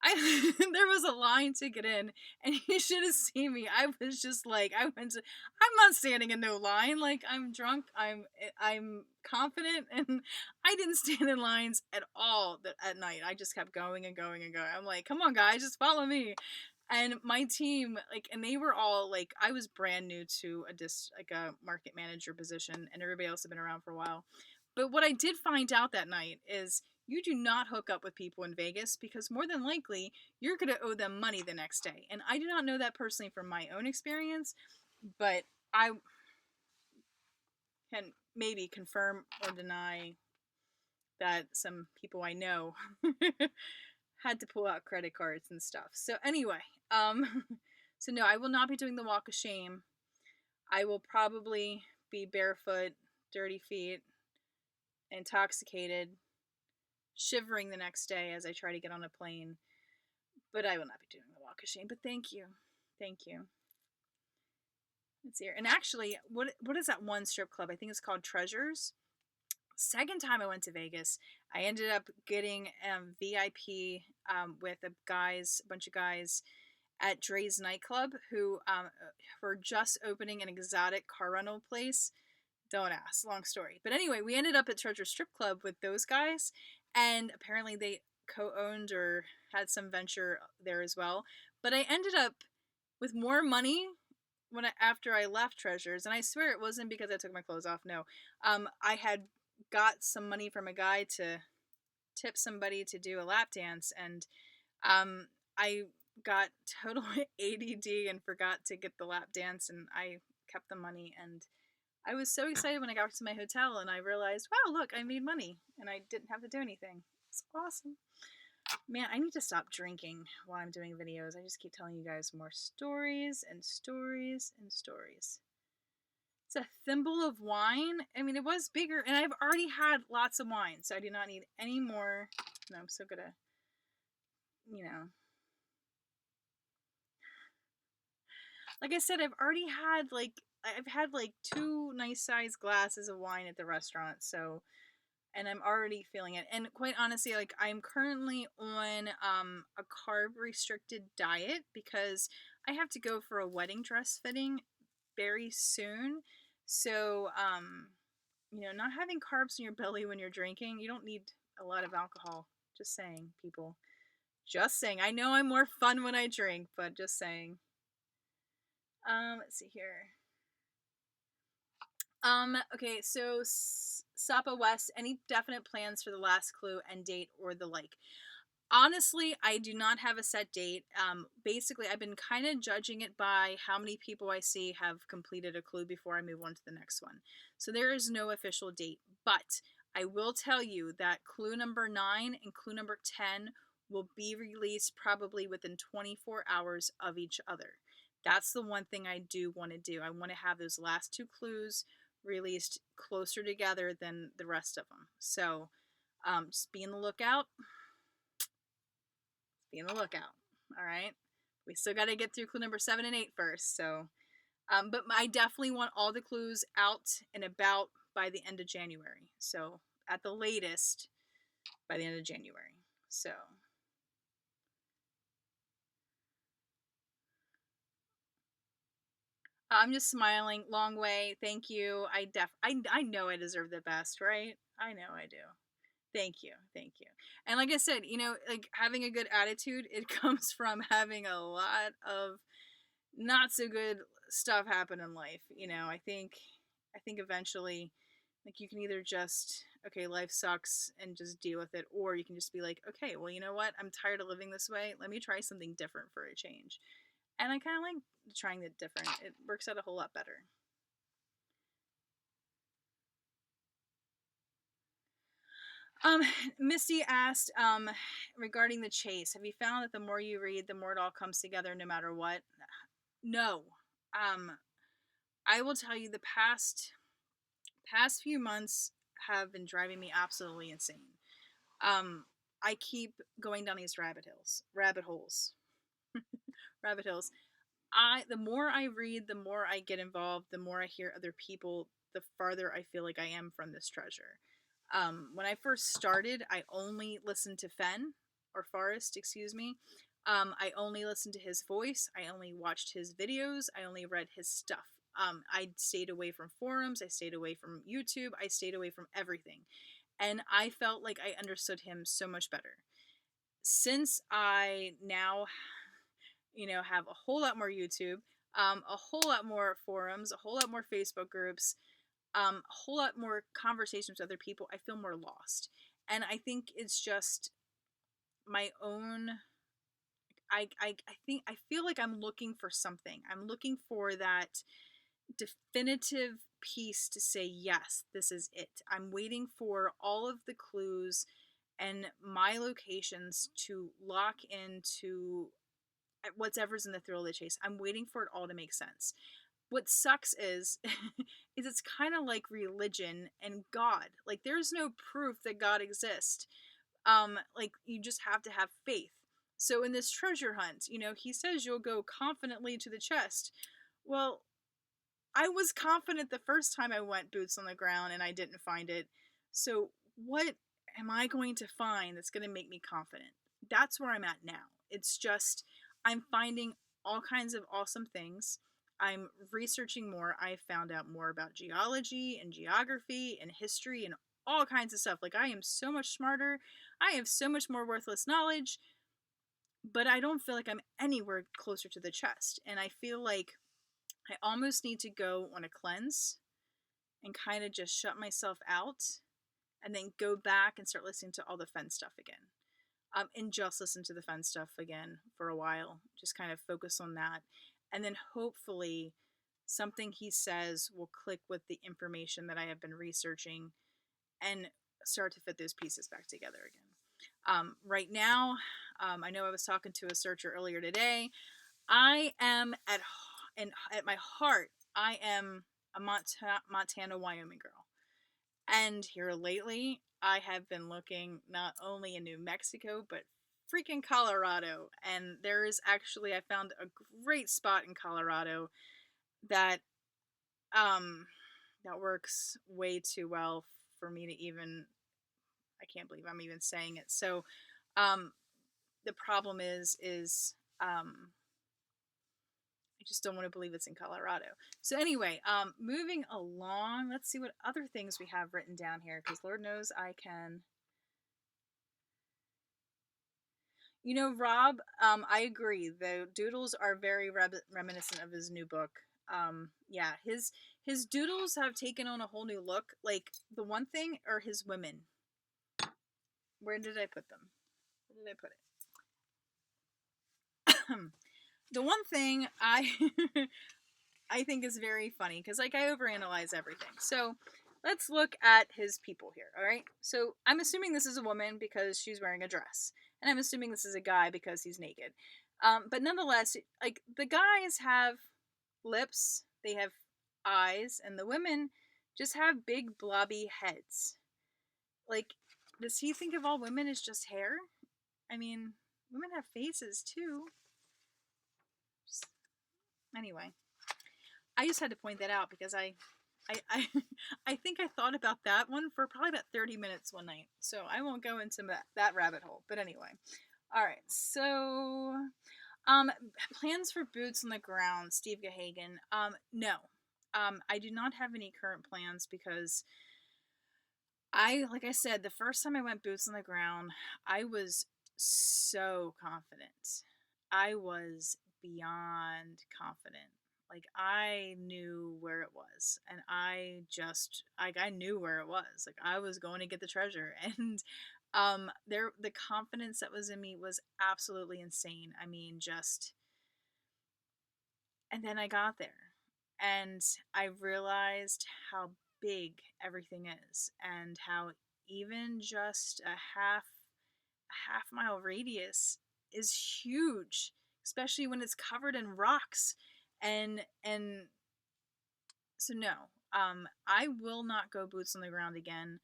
S1: there was a line to get in, and you should have seen me. I was just like, I'm not standing in no line. Like I'm drunk, I'm confident, and I didn't stand in lines at all at night. I just kept going and going and going. I'm like, come on, guys, just follow me. And my team, like, and they were all like, I was brand new to a market manager position, and everybody else had been around for a while. But what I did find out that night is you do not hook up with people in Vegas because more than likely you're going to owe them money the next day. And I do not know that personally from my own experience, but I can maybe confirm or deny that some people I know had to pull out credit cards and stuff. So anyway, so no, I will not be doing the walk of shame. I will probably be barefoot, dirty feet, intoxicated, shivering the next day as I try to get on a plane. But I will not be doing the walk of shame. But thank you. Thank you. Let's see here. And actually, what is that one strip club? I think it's called Treasures. Second time I went to Vegas, I ended up getting VIP with a bunch of guys at Dre's nightclub who were just opening an exotic car rental place. Don't ask, long story. But anyway, we ended up at Treasure Strip Club with those guys, and apparently they co-owned or had some venture there as well. But I ended up with more money after I left Treasures, and I swear it wasn't because I took my clothes off. No, I had got some money from a guy to tip somebody to do a lap dance, and I got total ADD and forgot to get the lap dance, and I kept the money, and I was so excited when I got to my hotel and I realized, wow, look, I made money and I didn't have to do anything. It's awesome. Man, I need to stop drinking while I'm doing videos. I just keep telling you guys more stories and stories and stories. It's a thimble of wine. I mean, it was bigger, and I've already had lots of wine, so I do not need any more. No, I'm still gonna, you know. Like I said, I've had like 2 nice sized glasses of wine at the restaurant, so and I'm already feeling it. And quite honestly, like I'm currently on a carb restricted diet because I have to go for a wedding dress fitting very soon. So, not having carbs in your belly when you're drinking, you don't need a lot of alcohol. Just saying, people. Just saying. I know I'm more fun when I drink, but just saying. Let's see here. Okay, so Sapa West, any definite plans for the last clue and date or the like? Honestly, I do not have a set date. Basically, I've been kind of judging it by how many people I see have completed a clue before I move on to the next one. So there is no official date, but I will tell you that clue number 9 and clue number 10 will be released probably within 24 hours of each other. That's the one thing I do want to do. I want to have those last 2 clues released closer together than the rest of them. So just be on the lookout. Be on the lookout. All right. We still got to get through clue number 7 and 8 first. So, but I definitely want all the clues out and about by the end of January. So, at the latest, by the end of January. So, I'm just smiling. Long way. Thank you. I know I deserve the best, right? I know I do. Thank you. Thank you. And like I said, like having a good attitude, it comes from having a lot of not so good stuff happen in life. I think eventually, like, you can either just, okay, life sucks and just deal with it, or you can just be like, okay, well, you know what, I'm tired of living this way, let me try something different for a change. And I kind of like trying it different. It works out a whole lot better. um Misty asked, regarding the chase, have you found that the more you read, the more it all comes together no matter what? No. I will tell you, the past few months have been driving me absolutely insane. Um, I keep going down these rabbit holes. Rabbit hills. The more I read, the more I get involved, the more I hear other people, the farther I feel like I am from this treasure. When I first started, I only listened to Fenn, or Forrest, excuse me. I only listened to his voice. I only watched his videos. I only read his stuff. I stayed away from forums. I stayed away from YouTube. I stayed away from everything. And I felt like I understood him so much better. Since I now, have a whole lot more YouTube, a whole lot more forums, a whole lot more Facebook groups, a whole lot more conversations with other people, I feel more lost. And I think it's just my own. I feel like I'm looking for something. I'm looking for that definitive piece to say, yes, this is it. I'm waiting for all of the clues and my locations to lock into whatever's in the thrill of the chase. I'm waiting for it all to make sense. What sucks is is it's kind of like religion and God. Like, there's no proof that God exists. Like, you just have to have faith. So in this treasure hunt, he says you'll go confidently to the chest. Well, I was confident the first time I went boots on the ground and I didn't find it. So what am I going to find that's going to make me confident? That's where I'm at now. It's just, I'm finding all kinds of awesome things. I'm researching more. I found out more about geology and geography and history and all kinds of stuff. Like, I am so much smarter. I have so much more worthless knowledge, but I don't feel like I'm anywhere closer to the chest. And I feel like I almost need to go on a cleanse and kind of just shut myself out and then go back and start listening to all the Fenn stuff again. And just listen to the Fenn stuff again for a while. Just kind of focus on that. And then hopefully something he says will click with the information that I have been researching and start to fit those pieces back together again. Right now, I know I was talking to a searcher earlier today. I am at my heart, I am a Montana, Wyoming girl. And here lately, I have been looking not only in New Mexico, but freaking Colorado. And there is actually, I found a great spot in Colorado that um that works way too well for me to even, I can't believe I'm even saying it. So um the problem is I just don't want to believe it's in Colorado. So anyway, moving along, let's see what other things we have written down here, because Lord knows I can. You know, Rob, I agree. The doodles are very reminiscent of his new book. Yeah, his doodles have taken on a whole new look. Like the one thing are his women. Where did I put them? Where did I put it? The one thing I I think is very funny because like I overanalyze everything. So let's look at his people here. All right. So I'm assuming this is a woman because she's wearing a dress, and I'm assuming this is a guy because he's naked. But nonetheless, like the guys have lips, they have eyes, and the women just have big blobby heads. Like, does he think of all women as just hair? I mean, women have faces too. Just, anyway, I just had to point that out because I I think I thought about that one for probably about 30 minutes one night. So I won't go into that rabbit hole. But anyway. All right. So um plans for boots on the ground, Steve Gahagan. No. I do not have any current plans because like I said, the first time I went boots on the ground, I was so confident. I was beyond confident. Like I knew where it was, and I knew where it was. Like I was going to get the treasure, and the confidence that was in me was absolutely insane. I mean, just, and then I got there, and I realized how big everything is, and how even just a half mile radius is huge, especially when it's covered in rocks. And so no, I will not go boots on the ground again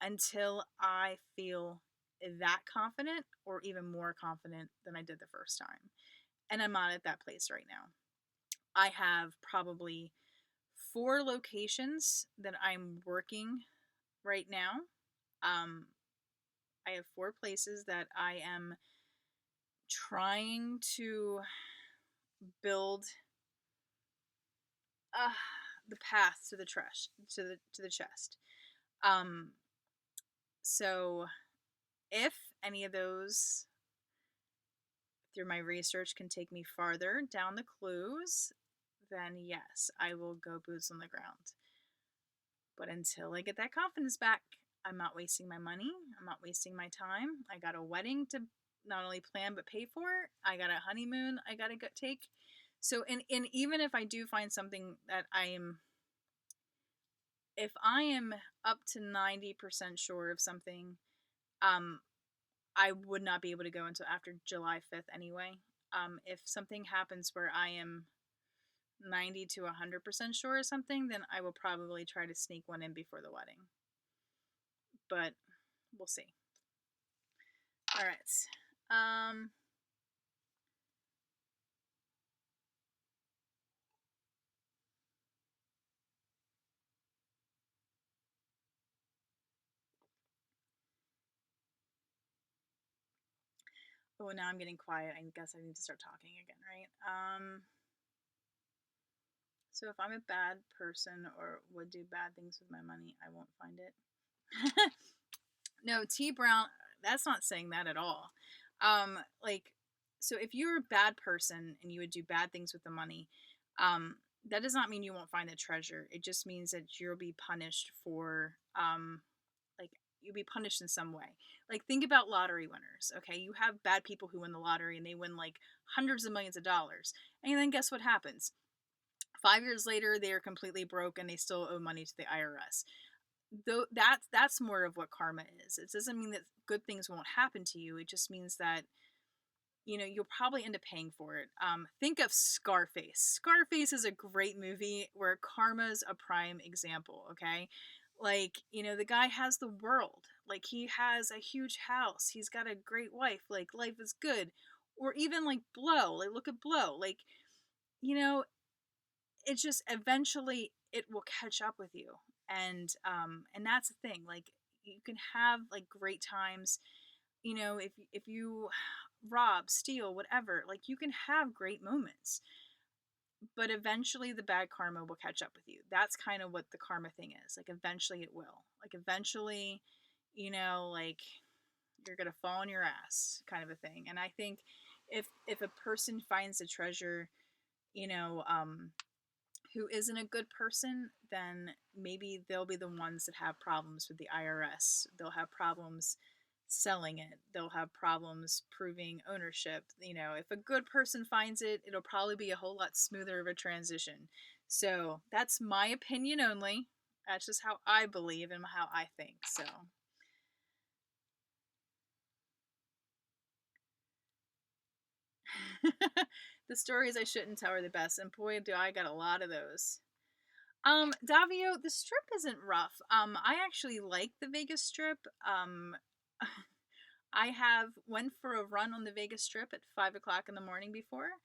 S1: until I feel that confident or even more confident than I did the first time. And I'm not at that place right now. I have probably 4 locations that I'm working right now. I have 4 places that I am trying to build uh, the path to the trash to the chest. Um, so if any of those through my research can take me farther down the clues, then yes, I will go boots on the ground. But until I get that confidence back, I'm not wasting my money. I'm not wasting my time. I got a wedding to not only plan but pay for. I got a honeymoon I got to go take. So, and even if I do find something that if I am up to 90% sure of something, um, I would not be able to go until after July 5th anyway. If something happens where I am 90 to 100% sure of something, then I will probably try to sneak one in before the wedding. But we'll see. All right. Oh, now I'm getting quiet. I guess I need to start talking again, right? So if I'm a bad person or would do bad things with my money, I won't find it. No, T Brown, that's not saying that at all. Like, so if you're a bad person and you would do bad things with the money, that does not mean you won't find the treasure. It just means that you'll be punished for, like, you'll be punished in some way. Like, think about lottery winners, okay? You have bad people who win the lottery and they win like hundreds of millions of dollars. And then guess what happens? 5 years later, they are completely broke and they still owe money to the IRS. though that's more of what karma is. It doesn't mean that good things won't happen to you. It just means that, you know, you'll probably end up paying for it. Think of Scarface. Scarface is a great movie where karma's a prime example, okay? Like, you know, the guy has the world. Like, he has a huge house. He's got a great wife. Like, life is good. Or even like Blow. Like, look at Blow. Like, you know, it's just eventually it will catch up with you. And that's the thing. Like, you can have like great times, you know, if you rob, steal, whatever, like you can have great moments, but eventually the bad karma will catch up with you. That's kind of what the karma thing is. Like, eventually it will. Like, eventually, you know, like you're gonna fall on your ass, kind of a thing. And I think if a person finds a treasure, you know, who isn't a good person, then maybe they'll be the ones that have problems with the IRS. They'll have problems selling it. They'll have problems proving ownership. You know, if a good person finds it, it'll probably be a whole lot smoother of a transition. So that's my opinion only. That's just how I believe and how I think. So. The stories I shouldn't tell are the best, and boy, do I got a lot of those. Davio, the strip isn't rough. I actually like the Vegas Strip. I have went for a run on the Vegas Strip at 5 o'clock in the morning before.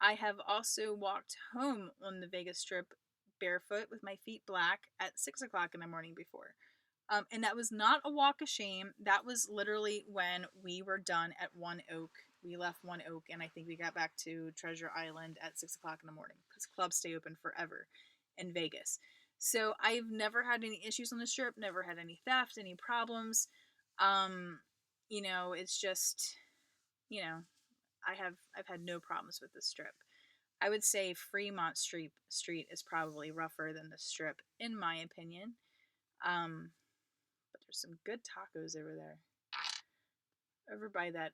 S1: I have also walked home on the Vegas Strip barefoot with my feet black at 6 o'clock in the morning before. And that was not a walk of shame. That was literally when we were done at One Oak. We left One Oak, and I think we got back to Treasure Island at 6 o'clock in the morning because clubs stay open forever in Vegas. So I've never had any issues on the strip, never had any theft, any problems. You know, it's just, you know, I've had no problems with the strip. I would say Fremont Street is probably rougher than the strip, in my opinion. But there's some good tacos over there. Over by that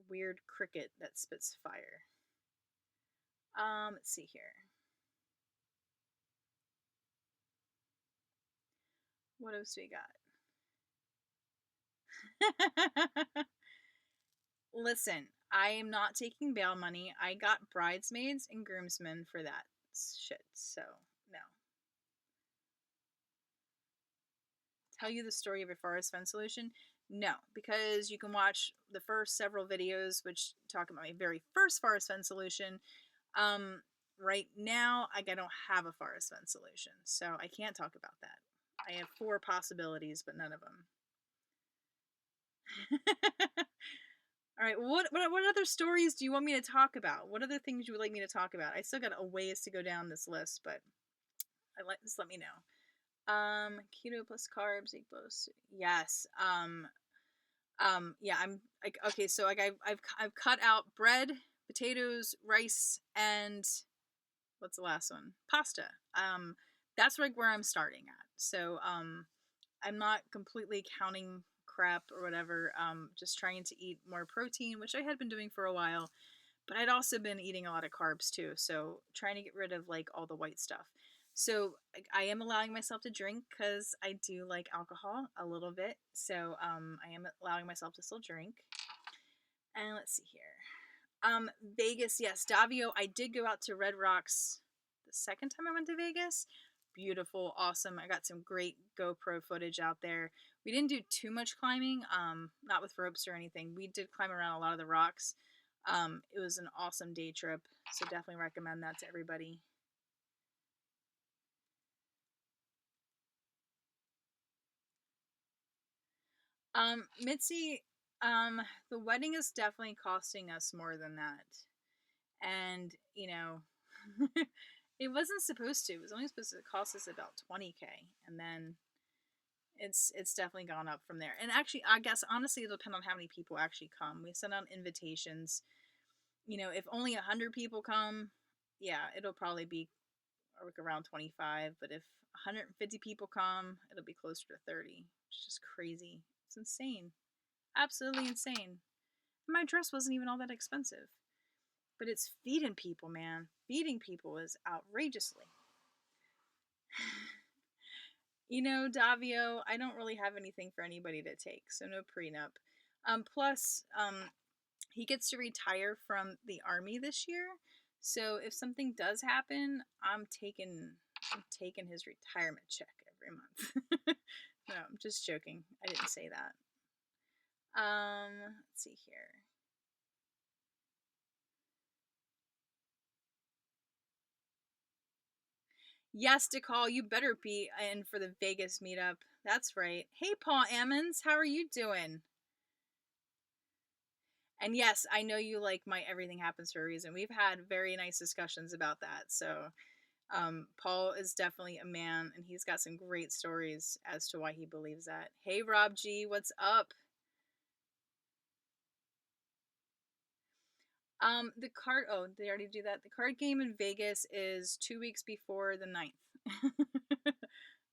S1: weird cricket that spits fire. Let's see here. What else we got? Listen, I am not taking bail money. I got bridesmaids and groomsmen for that shit, so no. Tell you the story of a Forrest Fenn solution? No, because you can watch the first several videos which talk about my very first Forrest Fenn solution. Right now, I don't have a Forrest Fenn solution, so I can't talk about that. I have 4 possibilities, but none of them. All right, what other stories do you want me to talk about? What other things you would like me to talk about? I still got a ways to go down this list, but just let me know. Keto plus carbs equals yes. Yeah, I'm like, okay. So like I've cut out bread, potatoes, rice, and what's the last one? Pasta. That's like where I'm starting at. So I'm not completely counting crap or whatever. Just trying to eat more protein, which I had been doing for a while, but I'd also been eating a lot of carbs too. So trying to get rid of like all the white stuff. So I am allowing myself to drink because I do like alcohol a little bit. So I am allowing myself to still drink. And let's see here. Vegas, yes, Davio. I did go out to Red Rocks the second time I went to Vegas. Beautiful, awesome. I got some great GoPro footage out there. We didn't do too much climbing, not with ropes or anything. We did climb around a lot of the rocks. It was an awesome day trip, so definitely recommend that to everybody. Mitzi, the wedding is definitely costing us more than that. And, you know, it wasn't supposed to. It was only supposed to cost us about 20K. And then it's definitely gone up from there. And actually, I guess, honestly, it'll depend on how many people actually come. We send out invitations. You know, if only 100 people come, yeah, it'll probably be like around 25. But if 150 people come, it'll be closer to 30. It's just crazy. It's insane. Absolutely insane. My dress wasn't even all that expensive. But it's feeding people, man. Feeding people is outrageously. Davio, I don't really have anything for anybody to take, so no prenup. Plus, he gets to retire from the army this year, so if something does happen, I'm taking his retirement check every month. No, I'm just joking. I didn't say that. Let's see here. Yes, DeCall, you better be in for the Vegas meetup. That's right. Hey, Paul Ammons, how are you doing? And yes, I know you like my everything happens for a reason. We've had very nice discussions about that. So, Paul is definitely a man, and he's got some great stories as to why he believes that. Hey, Rob G, what's up? The card. Oh, they already do that. The card game in Vegas is 2 weeks before the 9th.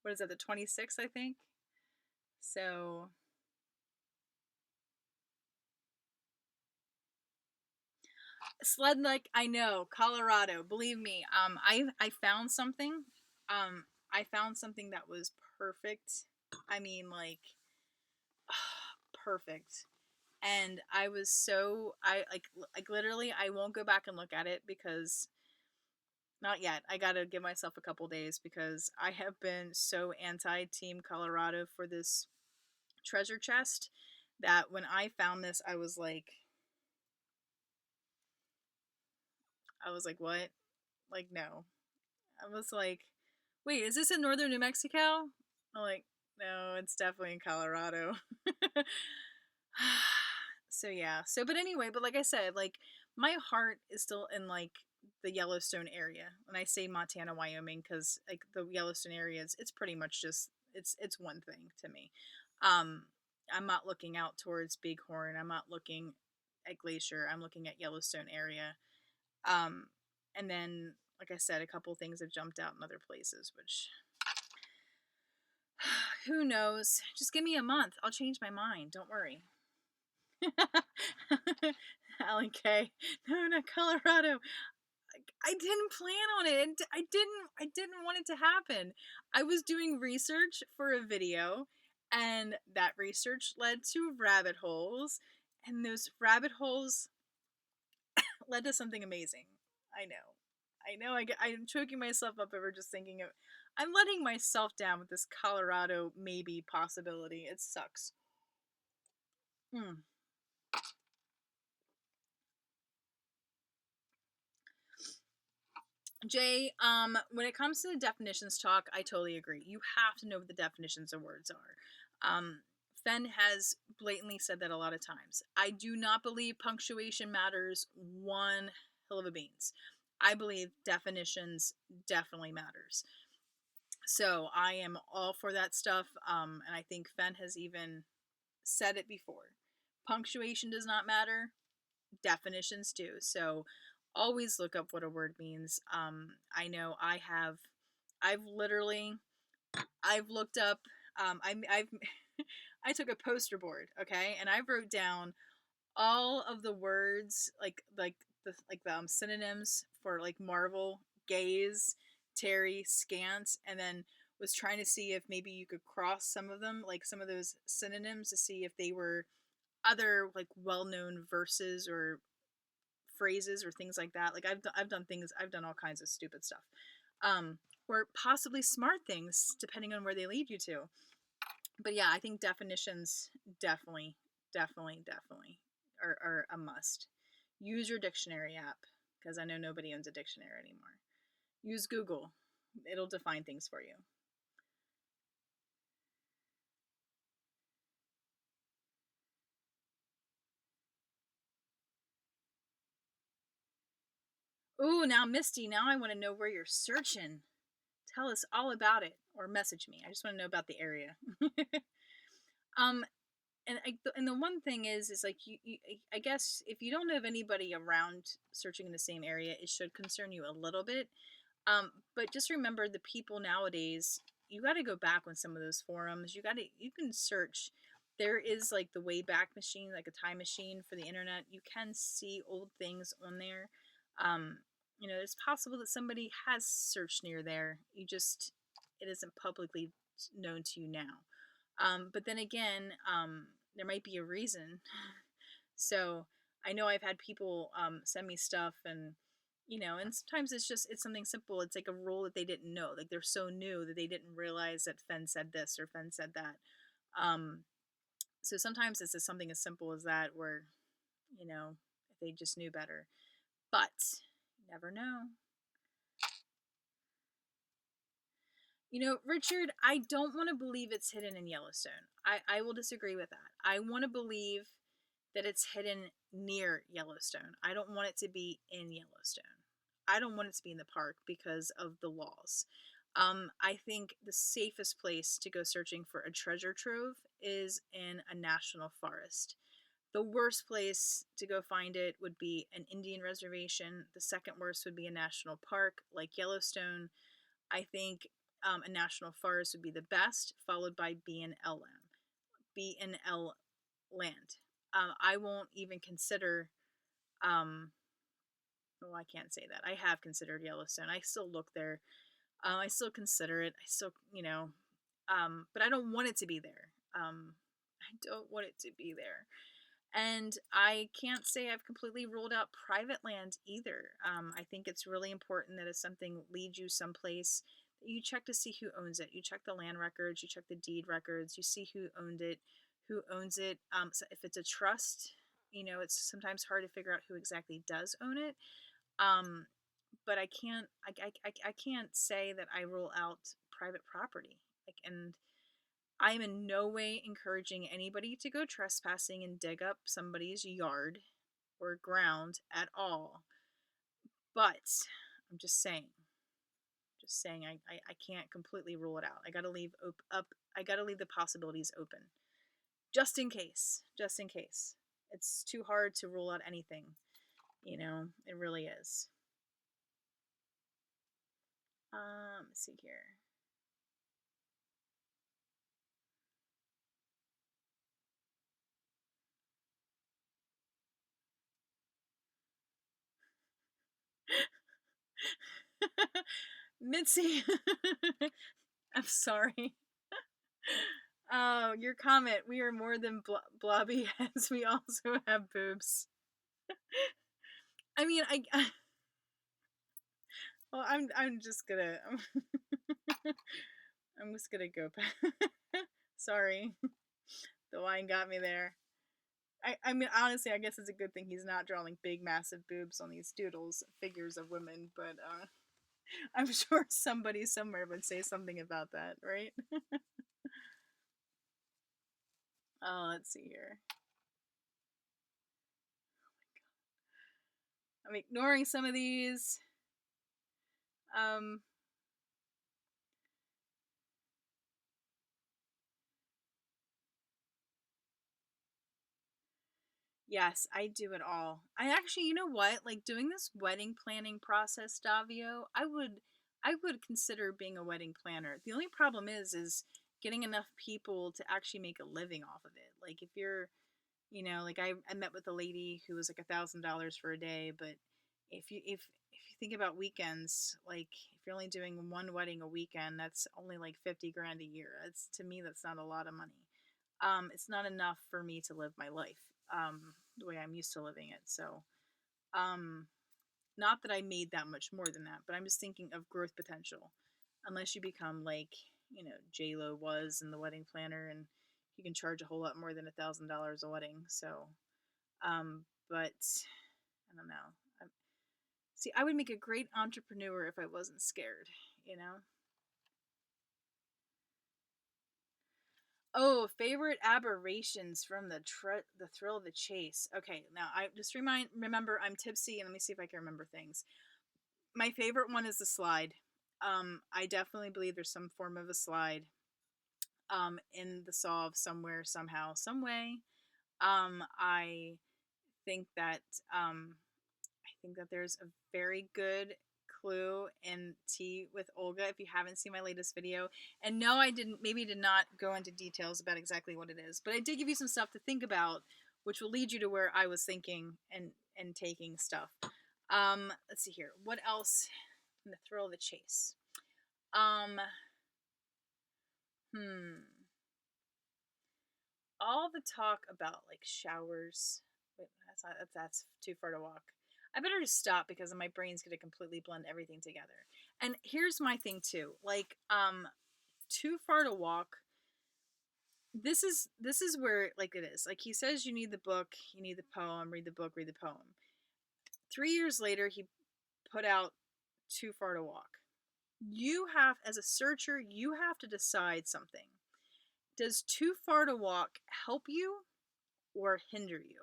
S1: What is that? The 26th, I think. So sled like I know Colorado. Believe me. I found something. I found something that was perfect. I mean, like perfect. And I was so I literally I won't go back and look at it because not yet. I gotta give myself a couple days because I have been so anti Team Colorado for this treasure chest that when I found this, I was like, what? Like, no. I was like, wait, is this in northern New Mexico? I'm like, no, it's definitely in Colorado. So yeah. So but anyway, but like I said, like my heart is still in like the Yellowstone area. When I say Montana, Wyoming, because like the Yellowstone area is it's pretty much just it's one thing to me. Um, I'm not looking out towards Bighorn. I'm not looking at Glacier. I'm looking at Yellowstone area. Um, and then like I said, a couple things have jumped out in other places, which who knows? Just give me a month. I'll change my mind. Don't worry. Alan K. No, not Colorado. I didn't plan on it. I didn't want it to happen. I was doing research for a video and that research led to rabbit holes and those rabbit holes led to something amazing. I know. I'm choking myself up over just thinking of I'm letting myself down with this Colorado maybe possibility. It sucks. Mm. Jay, when it comes to the definitions talk, I totally agree. You have to know what the definitions of words are. Fenn has blatantly said that a lot of times. I do not believe punctuation matters one hill of a beans. I believe definitions definitely matters. So I am all for that stuff. And I think Fenn has even said it before. Punctuation does not matter. Definitions do. So always look up what a word means. I know I've literally, I've looked up, I've, I took a poster board, okay, and I wrote down all of the words, like the synonyms for like Marvel, gaze, Terry, scant, and then was trying to see if maybe you could cross some of them, like some of those synonyms, to see if they were other like well-known verses or phrases or things like that. Like I've done things. I've done all kinds of stupid stuff, or possibly smart things depending on where they lead you to. But yeah, I think definitions definitely, definitely, definitely are a must. Use your dictionary app because I know nobody owns a dictionary anymore. Use Google; it'll define things for you. Ooh, now Misty, now I want to know where you're searching. Tell us all about it or message me. I just want to know about the area. um and the one thing is like you I guess if you don't have anybody around searching in the same area, it should concern you a little bit. But just remember the people nowadays, you got to go back on some of those forums. You can search. There is like the Wayback Machine, like a time machine for the internet. You can see old things on there. Um, it's possible that somebody has searched near there. You just it isn't publicly known to you now. But then again, there might be a reason. So I know I've had people send me stuff, and and sometimes it's something simple. It's like a rule that they didn't know. Like they're so new that they didn't realize that Fenn said this or Fenn said that. Um, so sometimes it's just something as simple as that, where if they just knew better. But you never know. Richard, I don't want to believe it's hidden in Yellowstone. I will disagree with that. I want to believe that it's hidden near Yellowstone. I don't want it to be in Yellowstone. I don't want it to be in the park because of the laws. I think the safest place to go searching for a treasure trove is in a national forest. The worst place to go find it would be an Indian reservation. The second worst would be a national park like Yellowstone. I think a national forest would be the best, followed by B&L land. I won't even consider. Well, I can't say that. I have considered Yellowstone. I still look there. I still consider it. I still, but I don't want it to be there. I don't want it to be there. And I can't say I've completely ruled out private land either. I think it's really important that if something leads you someplace, you check to see who owns it. You check the land records, you check the deed records, you see who owned it, who owns it. So if it's a trust, it's sometimes hard to figure out who exactly does own it. But I can't say that I rule out private property. And I'm in no way encouraging anybody to go trespassing and dig up somebody's yard or ground at all. But I'm just saying I can't completely rule it out. I gotta leave I gotta leave the possibilities open. Just in case. Just in case. It's too hard to rule out anything. It really is. Let's see here. Mitzi, I'm sorry. Oh, your comment. We are more than blobby heads. We also have boobs. I mean, well, I'm just gonna. I'm just gonna go back. Sorry, the line got me there. I mean, honestly, I guess it's a good thing he's not drawing big, massive boobs on these doodles figures of women, but I'm sure somebody somewhere would say something about that, right? Oh, let's see here. I'm ignoring some of these. Yes, I do it all. I actually, you know what? Like doing this wedding planning process, Davio, I would consider being a wedding planner. The only problem is getting enough people to actually make a living off of it. Like if you're, like I met with a lady who was like $1,000 for a day, but if you think about weekends, like if you're only doing one wedding a weekend, that's only like 50 grand a year. It's to me that's not a lot of money. It's not enough for me to live my life the way I'm used to living it. So, um, not that I made that much more than that, but I'm just thinking of growth potential. Unless you become like J Lo was in the wedding planner, and you can charge a whole lot more than $1,000 a wedding. So, but I don't know. See, I would make a great entrepreneur if I wasn't scared. You know. Oh, favorite aberrations from the thrill of the chase. Okay, now I just remember I'm tipsy, and let me see if I can remember things. My favorite one is the slide. I definitely believe there's some form of a slide in the solve somewhere, somehow, some way. I think that there's a very good clue in Tea with Olga if you haven't seen my latest video. And no, I did not go into details about exactly what it is, but I did give you some stuff to think about, which will lead you to where I was thinking and taking stuff. Let's see here. What else in the thrill of the chase? All the talk about like showers. Wait, that's too far to walk. I better just stop because my brain's gonna completely blend everything together. And here's my thing too. Like, too far to walk. This is where like it is. Like he says you need the book, you need the poem, read the book, read the poem. 3 years later he put out Too Far to Walk. You have, as a searcher, you have to decide something. Does Too Far to Walk help you or hinder you?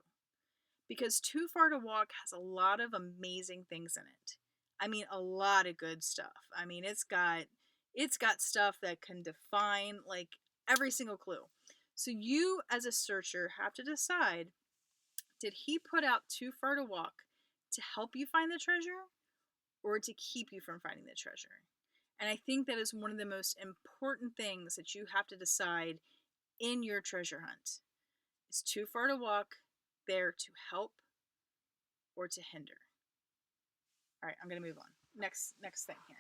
S1: Because Too Far to Walk has a lot of amazing things in it. I mean, a lot of good stuff. I mean, it's got stuff that can define like every single clue. So you as a searcher have to decide, did he put out Too Far to Walk to help you find the treasure or to keep you from finding the treasure? And I think that is one of the most important things that you have to decide in your treasure hunt. Is Too Far to Walk there to help or to hinder? All right, I'm gonna move on. Next thing here.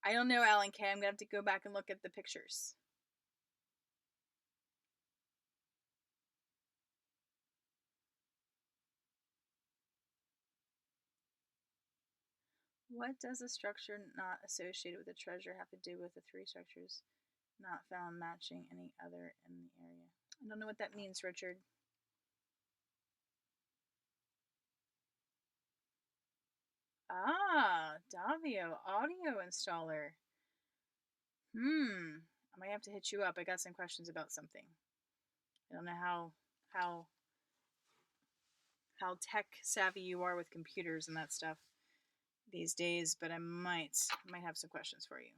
S1: I don't know, Alan K. I'm gonna have to go back and look at the pictures. What does a structure not associated with a treasure have to do with the three structures not found matching any other in the area? I don't know what that means, Richard. Ah, Davio, audio installer. I might have to hit you up. I got some questions about something. I don't know how how tech savvy you are with computers and that stuff these days, but I might have some questions for you.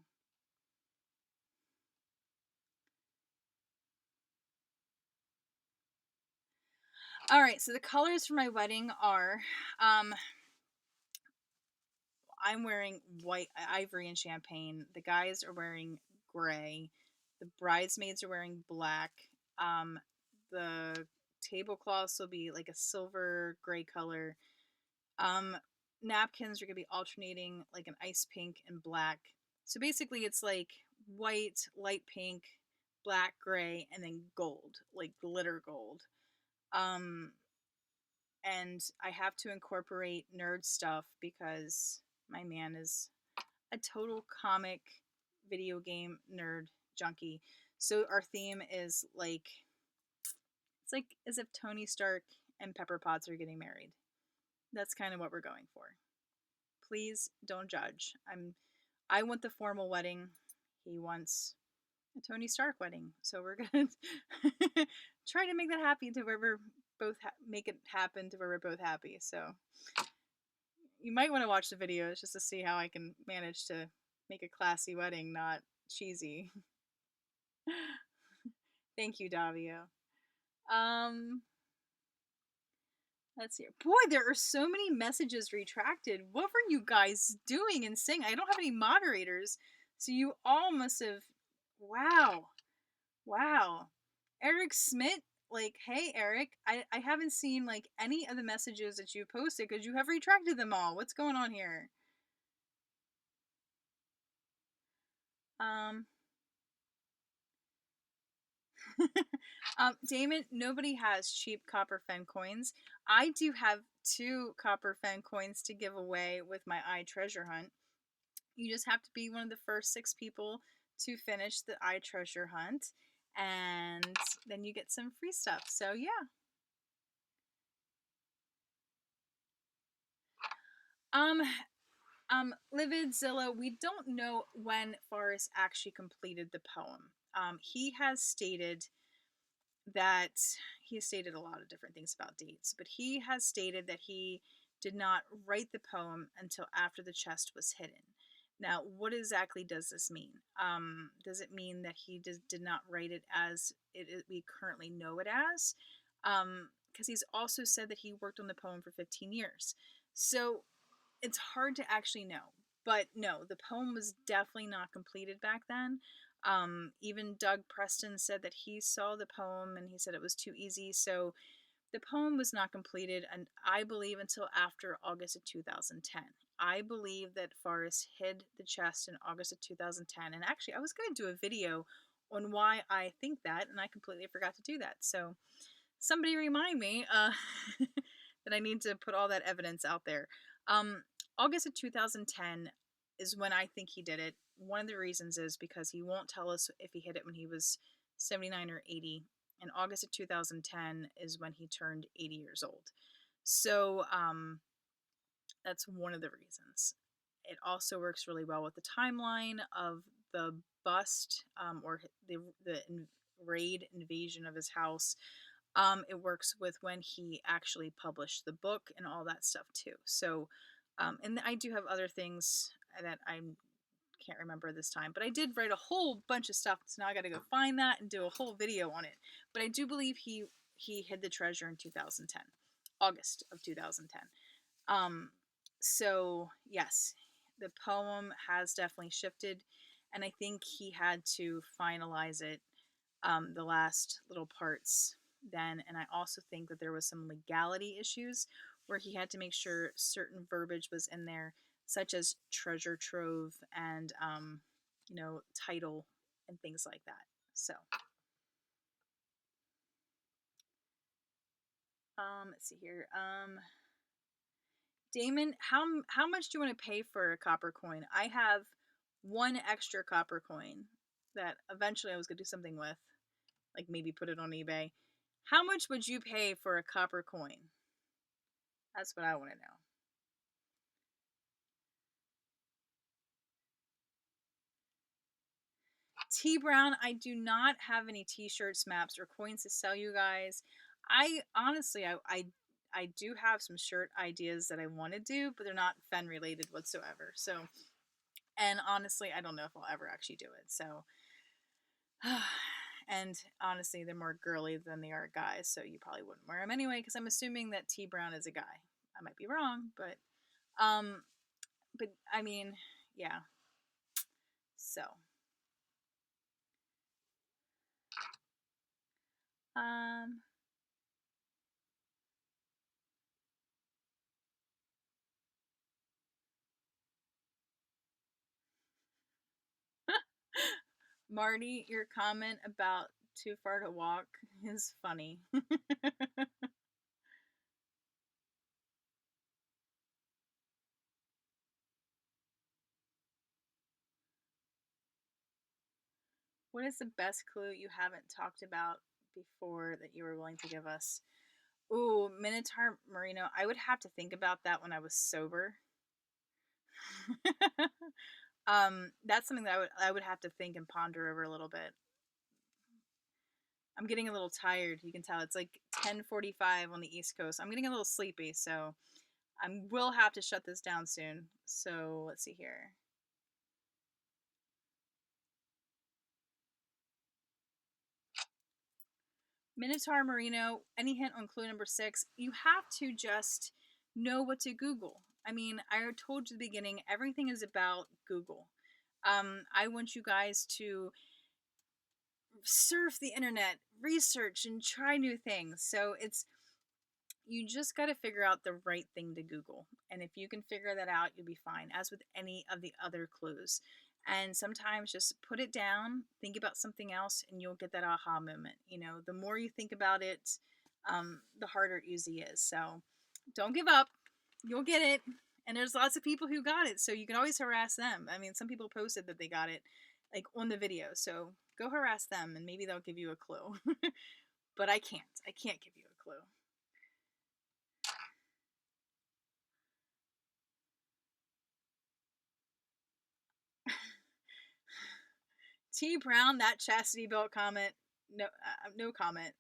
S1: All right, so the colors for my wedding are I'm wearing white, ivory, and champagne. The guys are wearing gray. The bridesmaids are wearing black. The tablecloths will be like a silver gray color. Napkins are gonna be alternating like an ice pink and black. So basically, it's like white, light pink, black, gray, and then gold, like glitter gold. And I have to incorporate nerd stuff because my man is a total comic video game nerd junkie. So our theme is like, it's like as if Tony Stark and Pepper Potts are getting married. That's kind of what we're going for. Please don't judge. I want the formal wedding. He wants a Tony Stark wedding. So we're gonna try to make that happy to where we're both make it happen to where we're both happy. So you might want to watch the videos just to see how I can manage to make a classy wedding, not cheesy. Thank you, Davio. Let's see. Boy, there are so many messages retracted. What were you guys doing and saying? I don't have any moderators, so you all must have. Wow, wow. Eric Smith, like, hey Eric, I haven't seen like any of the messages that you posted because you have retracted them all. What's going on here? Um, Damon, nobody has cheap copper Fenn coins. I do have 2 copper Fenn coins to give away with my iTreasure hunt. You just have to be one of the first 6 people to finish the iTreasure hunt, and then you get some free stuff. So yeah. Lividzilla, we don't know when Forrest actually completed the poem. He has stated that he has stated a lot of different things about dates, but he has stated that he did not write the poem until after the chest was hidden. Now, what exactly does this mean? Does it mean that he did not write it as we currently know it as? Because he's also said that he worked on the poem for 15 years. So it's hard to actually know. But no, the poem was definitely not completed back then. Even Doug Preston said that he saw the poem and he said it was too easy. So The poem was not completed, and I believe until after August of 2010. I believe that Forrest hid the chest in August of 2010, and actually, I was going to do a video on why I think that, and I completely forgot to do that. So, somebody remind me that I need to put all that evidence out there. August of 2010 is when I think he did it. One of the reasons is because he won't tell us if he hit it when he was 79 or 80. And August of 2010 is when he turned 80 years old. So that's one of the reasons. It also works really well with the timeline of the bust or the raid invasion of his house. It works with when he actually published the book and all that stuff too. So, and I do have other things that I can't remember this time, but I did write a whole bunch of stuff. So now I got to go find that and do a whole video on it. But I do believe he hid the treasure in 2010, August of 2010. So yes, the poem has definitely shifted, and I think he had to finalize it, the last little parts then. And I also think that there was some legality issues where he had to make sure certain verbiage was in there, such as treasure trove and title and things like that. So let's see here. Damon, how much do you want to pay for a copper coin? I have one extra copper coin that eventually I was gonna do something with, like maybe put it on eBay. How much would you pay for a copper coin? That's what I want to know. T Brown, I do not have any t-shirts, maps, or coins to sell you guys. I honestly, I do have some shirt ideas that I want to do, but they're not Fenn related whatsoever. So, and honestly, I don't know if I'll ever actually do it. So, and honestly, they're more girly than they are guys, so you probably wouldn't wear them anyway, because I'm assuming that T Brown is a guy. I might be wrong, um, but I mean, yeah. So, um, Marty, your comment about too far to walk is funny. What is the best clue you haven't talked about before that you were willing to give us? Ooh, Minotaur Merino. I would have to think about that when I was sober. That's something that I would have to think and ponder over a little bit. I'm getting a little tired. You can tell it's like 10:45 on the East Coast. I'm getting a little sleepy, so I will have to shut this down soon. So let's see here. Minotaur Merino, any hint on clue number 6? You have to just know what to Google. I mean, I told you at the beginning, everything is about Google. I want you guys to surf the internet, research, and try new things. So you just got to figure out the right thing to Google. And if you can figure that out, you'll be fine, as with any of the other clues. And sometimes just put it down, think about something else, and you'll get that aha moment. The more you think about it, the harder it usually is. So don't give up. You'll get it. And there's lots of people who got it, so you can always harass them. I mean, some people posted that they got it, like on the video. So go harass them, and maybe they'll give you a clue. But I can't. I can't give you a clue. T Brown, that chastity belt comment. No, no comment.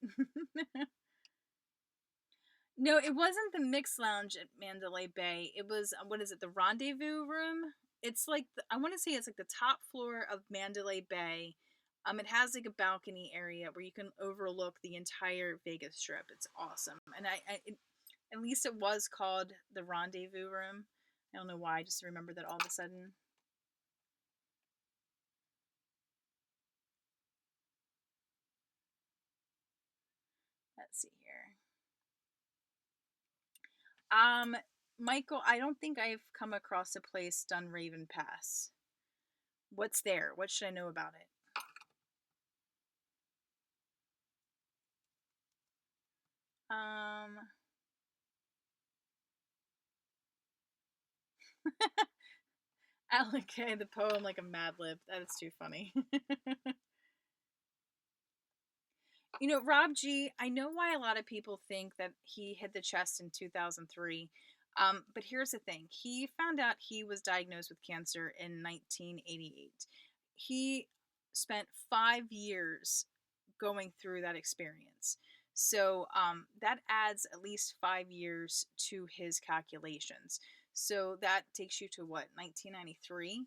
S1: No, it wasn't the mixed lounge at Mandalay Bay. It was, what is it? The Rendezvous Room. It's like I want to say it's like the top floor of Mandalay Bay. It has like a balcony area where you can overlook the entire Vegas Strip. It's awesome, and at least it was called the Rendezvous Room. I don't know why. I just remember that all of a sudden. Let's see here. Um, Michael, I don't think I've come across a place Dunraven Pass. What's there? What should I know about it? Um, Alec K, the poem like a Mad Lib. That is too funny. You know, Rob G, I know why a lot of people think that he hit the chest in 2003. But here's the thing. He found out he was diagnosed with cancer in 1988. He spent 5 years going through that experience. So that adds at least 5 years to his calculations. So that takes you to what, 1993?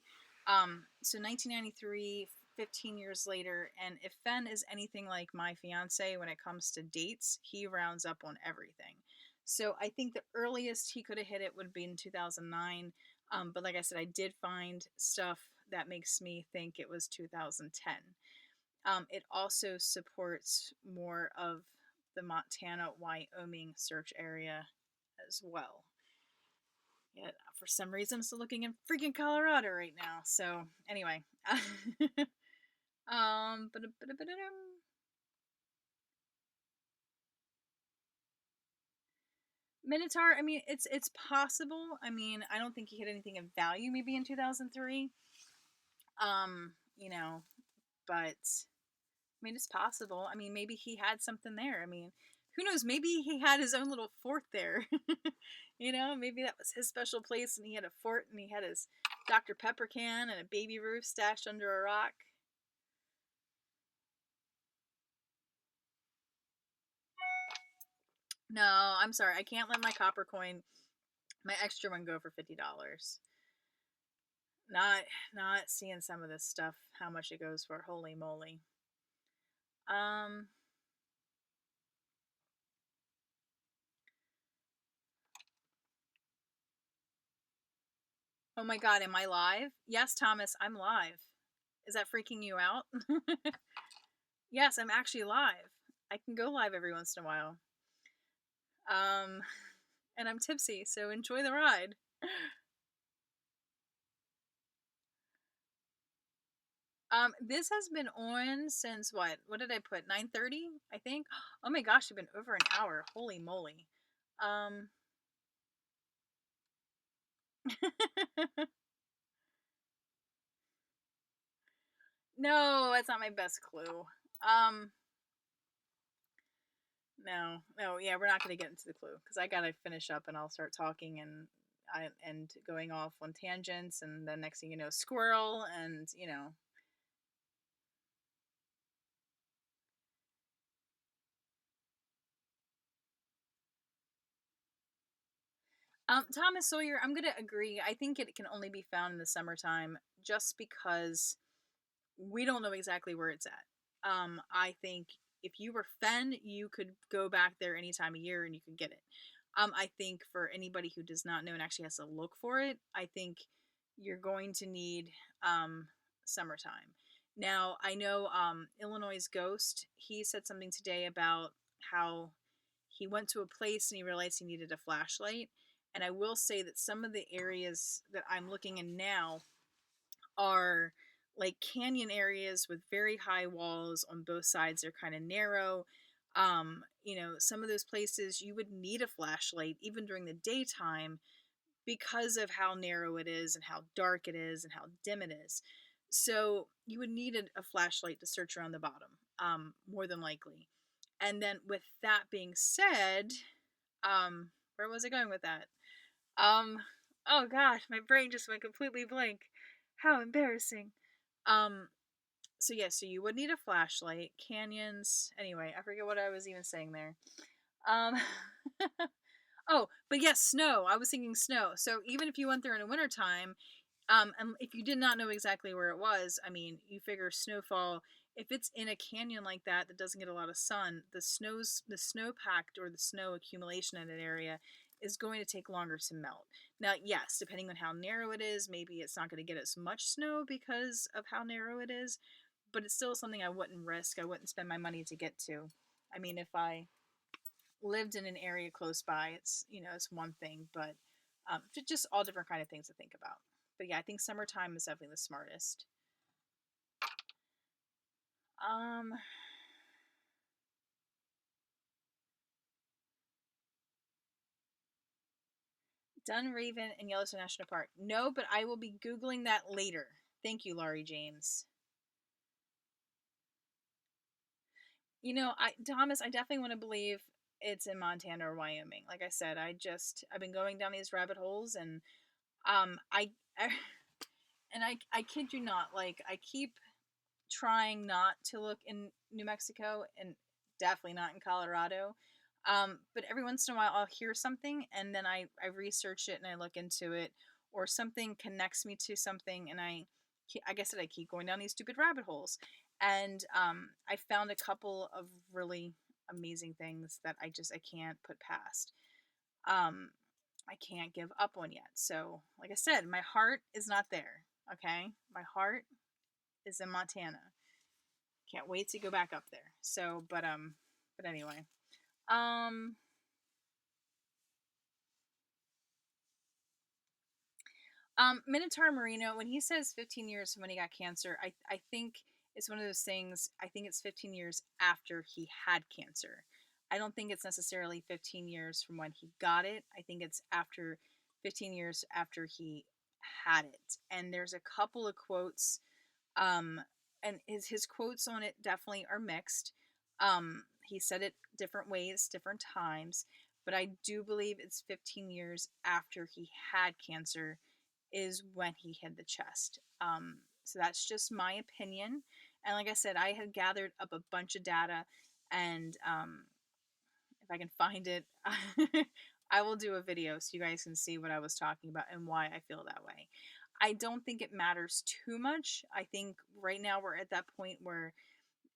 S1: So 1993, 15 years later, and if Fenn is anything like my fiance when it comes to dates, he rounds up on everything. So I think the earliest he could have hit it would be in 2009. But like I said, I did find stuff that makes me think it was 2010. It also supports more of the Montana, Wyoming search area as well. Yet for some reason, I'm still looking in freaking Colorado right now. So anyway, Minotaur. I mean, it's possible. I mean, I don't think he hit anything of value. Maybe in 2003. You know, but I mean, it's possible. I mean, maybe he had something there. I mean, who knows? Maybe he had his own little fort there. You know, maybe that was his special place, and he had a fort, and he had his Dr. Pepper can and a Baby Ruth stashed under a rock. No, I'm sorry. I can't let my copper coin, my extra one, go for $50. Not not seeing some of this stuff, how much it goes for. Holy moly. Um oh my god, am I live? Yes, Thomas, I'm live. Is that freaking you out? Yes, I'm actually live. I can go live every once in a while. Um and I'm tipsy, so enjoy the ride. This has been on since what? What did I put? 9:30, I think. Oh my gosh, it's been over an hour. Holy moly. Um No, that's not my best clue. Um no, yeah, we're not gonna get into the clue because I gotta finish up and I'll start talking and going off on tangents, and then next thing you know, squirrel, and you know. Thomas Sawyer, I'm gonna agree. I think it can only be found in the summertime, just because we don't know exactly where it's at. I think if you were Fenn, you could go back there any time of year and you could get it. I think for anybody who does not know and actually has to look for it, I think you're going to need summertime. Now, I know Illinois' Ghost, he said something today about how he went to a place and he realized he needed a flashlight. And I will say that some of the areas that I'm looking in now are like canyon areas with very high walls on both sides. They're kind of narrow. You know, some of those places you would need a flashlight even during the daytime because of how narrow it is and how dark it is and how dim it is. So you would need a flashlight to search around the bottom, more than likely. And then with that being said, where was I going with that? Um, oh gosh, my brain just went completely blank. How embarrassing. Um, so yeah, so you would need a flashlight, canyons. Anyway, I forget what I was even saying there. Um, oh, but yes, snow. I was thinking snow. So even if you went there in the wintertime, and if you did not know exactly where it was, I mean, you figure snowfall. If it's in a canyon like that that doesn't get a lot of sun, the snowpack or the snow accumulation in an area is going to take longer to melt. Now, yes, depending on how narrow it is, maybe it's not going to get as much snow because of how narrow it is, but it's still something I wouldn't risk. I wouldn't spend my money to get to. I mean, if I lived in an area close by, it's, you know, it's one thing, but just all different kind of things to think about. But yeah, I think summertime is definitely the smartest. Um, Dunraven and Yellowstone National Park. No, but I will be Googling that later. Thank you, Laurie James. You know, Thomas, I definitely want to believe it's in Montana or Wyoming. Like I said, I've been going down these rabbit holes, and I and I kid you not, like I keep trying not to look in New Mexico and definitely not in Colorado. But every once in a while I'll hear something, and then I research it and I look into it, or something connects me to something, and I guess that I keep going down these stupid rabbit holes. And I found a couple of really amazing things that I can't put past. Um, I can't give up on yet. So, like I said, my heart is not there. Okay, my heart is in Montana. Can't wait to go back up there. So, but anyway, um, Minotaur Marino, when he says 15 years from when he got cancer, I think it's one of those things. I think it's 15 years after he had cancer. I don't think it's necessarily 15 years from when he got it. I think it's after 15 years after he had it. And there's a couple of quotes, um, and his quotes on it definitely are mixed. He said it different ways, different times, but I do believe it's 15 years after he had cancer is when he hit the chest. So that's just my opinion. And like I said, I had gathered up a bunch of data, and if I can find it, I will do a video so you guys can see what I was talking about and why I feel that way. I don't think it matters too much. I think right now we're at that point where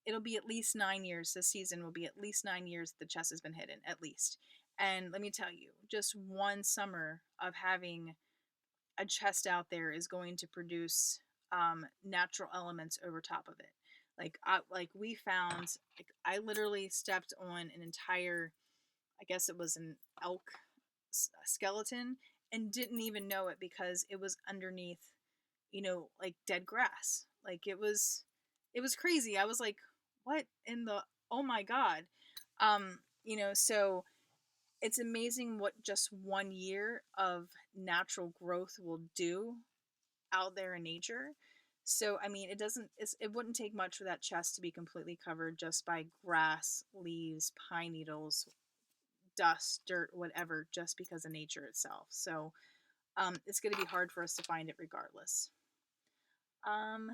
S1: it'll be at least 9 years. This season will be at least 9 years the chest has been hidden, at least. And let me tell you, just one summer of having a chest out there is going to produce natural elements over top of it. Like we found, like I literally stepped on an entire, I guess it was an elk skeleton, and didn't even know it because it was underneath, you know, like dead grass. Like it was crazy. I was like, what in the, oh my god. You know, so it's amazing what just 1 year of natural growth will do out there in nature. So I mean, it wouldn't take much for that chest to be completely covered just by grass, leaves, pine needles, dust, dirt, whatever, just because of nature itself. So it's going to be hard for us to find it regardless. Um,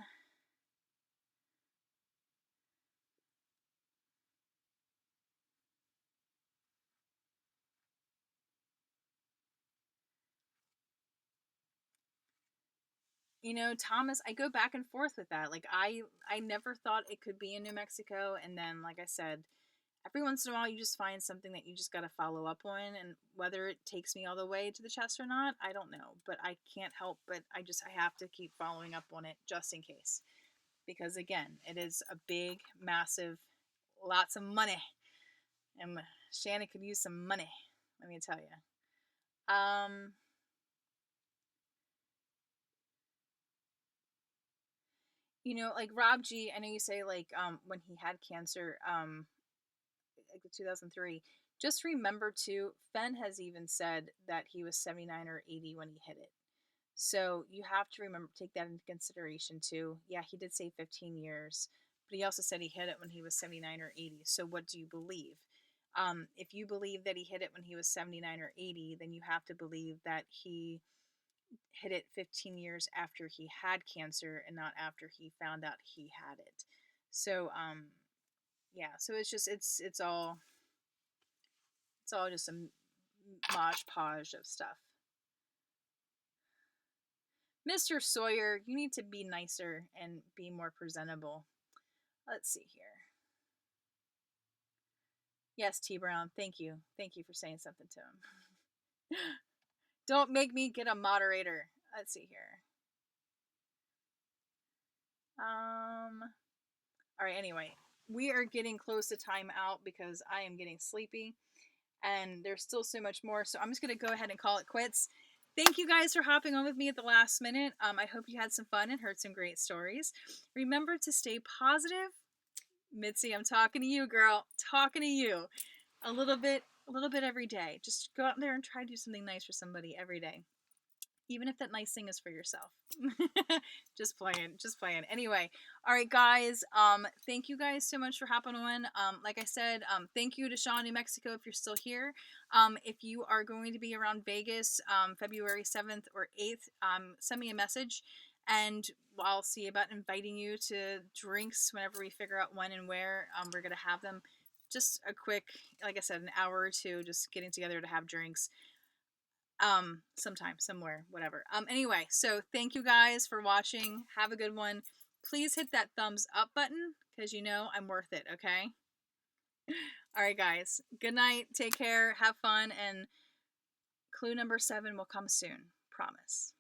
S1: you know, Thomas, I go back and forth with that. Like I never thought it could be in New Mexico, and then like I said, every once in a while you just find something that you just got to follow up on, and whether it takes me all the way to the chest or not, I don't know, but I can't help but I have to keep following up on it just in case, because again, it is a big, massive, lots of money, and Shannon could use some money, let me tell you. You know, like Rob G, I know you say like when he had cancer, like 2003. Just remember too, Fenn has even said that he was 79 or 80 when he hit it. So you have to remember, take that into consideration too. Yeah, he did say 15 years, but he also said he hit it when he was 79 or 80. So what do you believe? If you believe that he hit it when he was 79 or 80, then you have to believe that he hit it 15 years after he had cancer and not after he found out he had it. So yeah, so it's all just a mosh podge of stuff. Mr. Sawyer, you need to be nicer and be more presentable. Let's see here. Yes, T Brown, thank you. Thank you for saying something to him. Don't make me get a moderator. Let's see here. All right, anyway, we are getting close to time out because I am getting sleepy. and there's still so much more. So I'm just going to go ahead and call it quits. Thank you guys for hopping on with me at the last minute. I hope you had some fun and heard some great stories. Remember to stay positive. Mitzi, I'm talking to you, girl. Talking to you. A little bit every day. Just go out there and try to do something nice for somebody every day. Even if that nice thing is for yourself. Just playing. Anyway, all right, guys. Thank you guys so much for hopping on. Like I said, thank you to Shaw, New Mexico, if you're still here. If you are going to be around Vegas, February 7th or 8th, send me a message, and I'll see about inviting you to drinks whenever we figure out when and where we're gonna have them. Just a quick, like I said, an hour or two, just getting together to have drinks. Sometime, somewhere, whatever. Anyway, so thank you guys for watching. Have a good one. Please hit that thumbs up button, because you know I'm worth it, okay? Alright, guys. Good night. Take care. Have fun. And clue number 7 will come soon. Promise.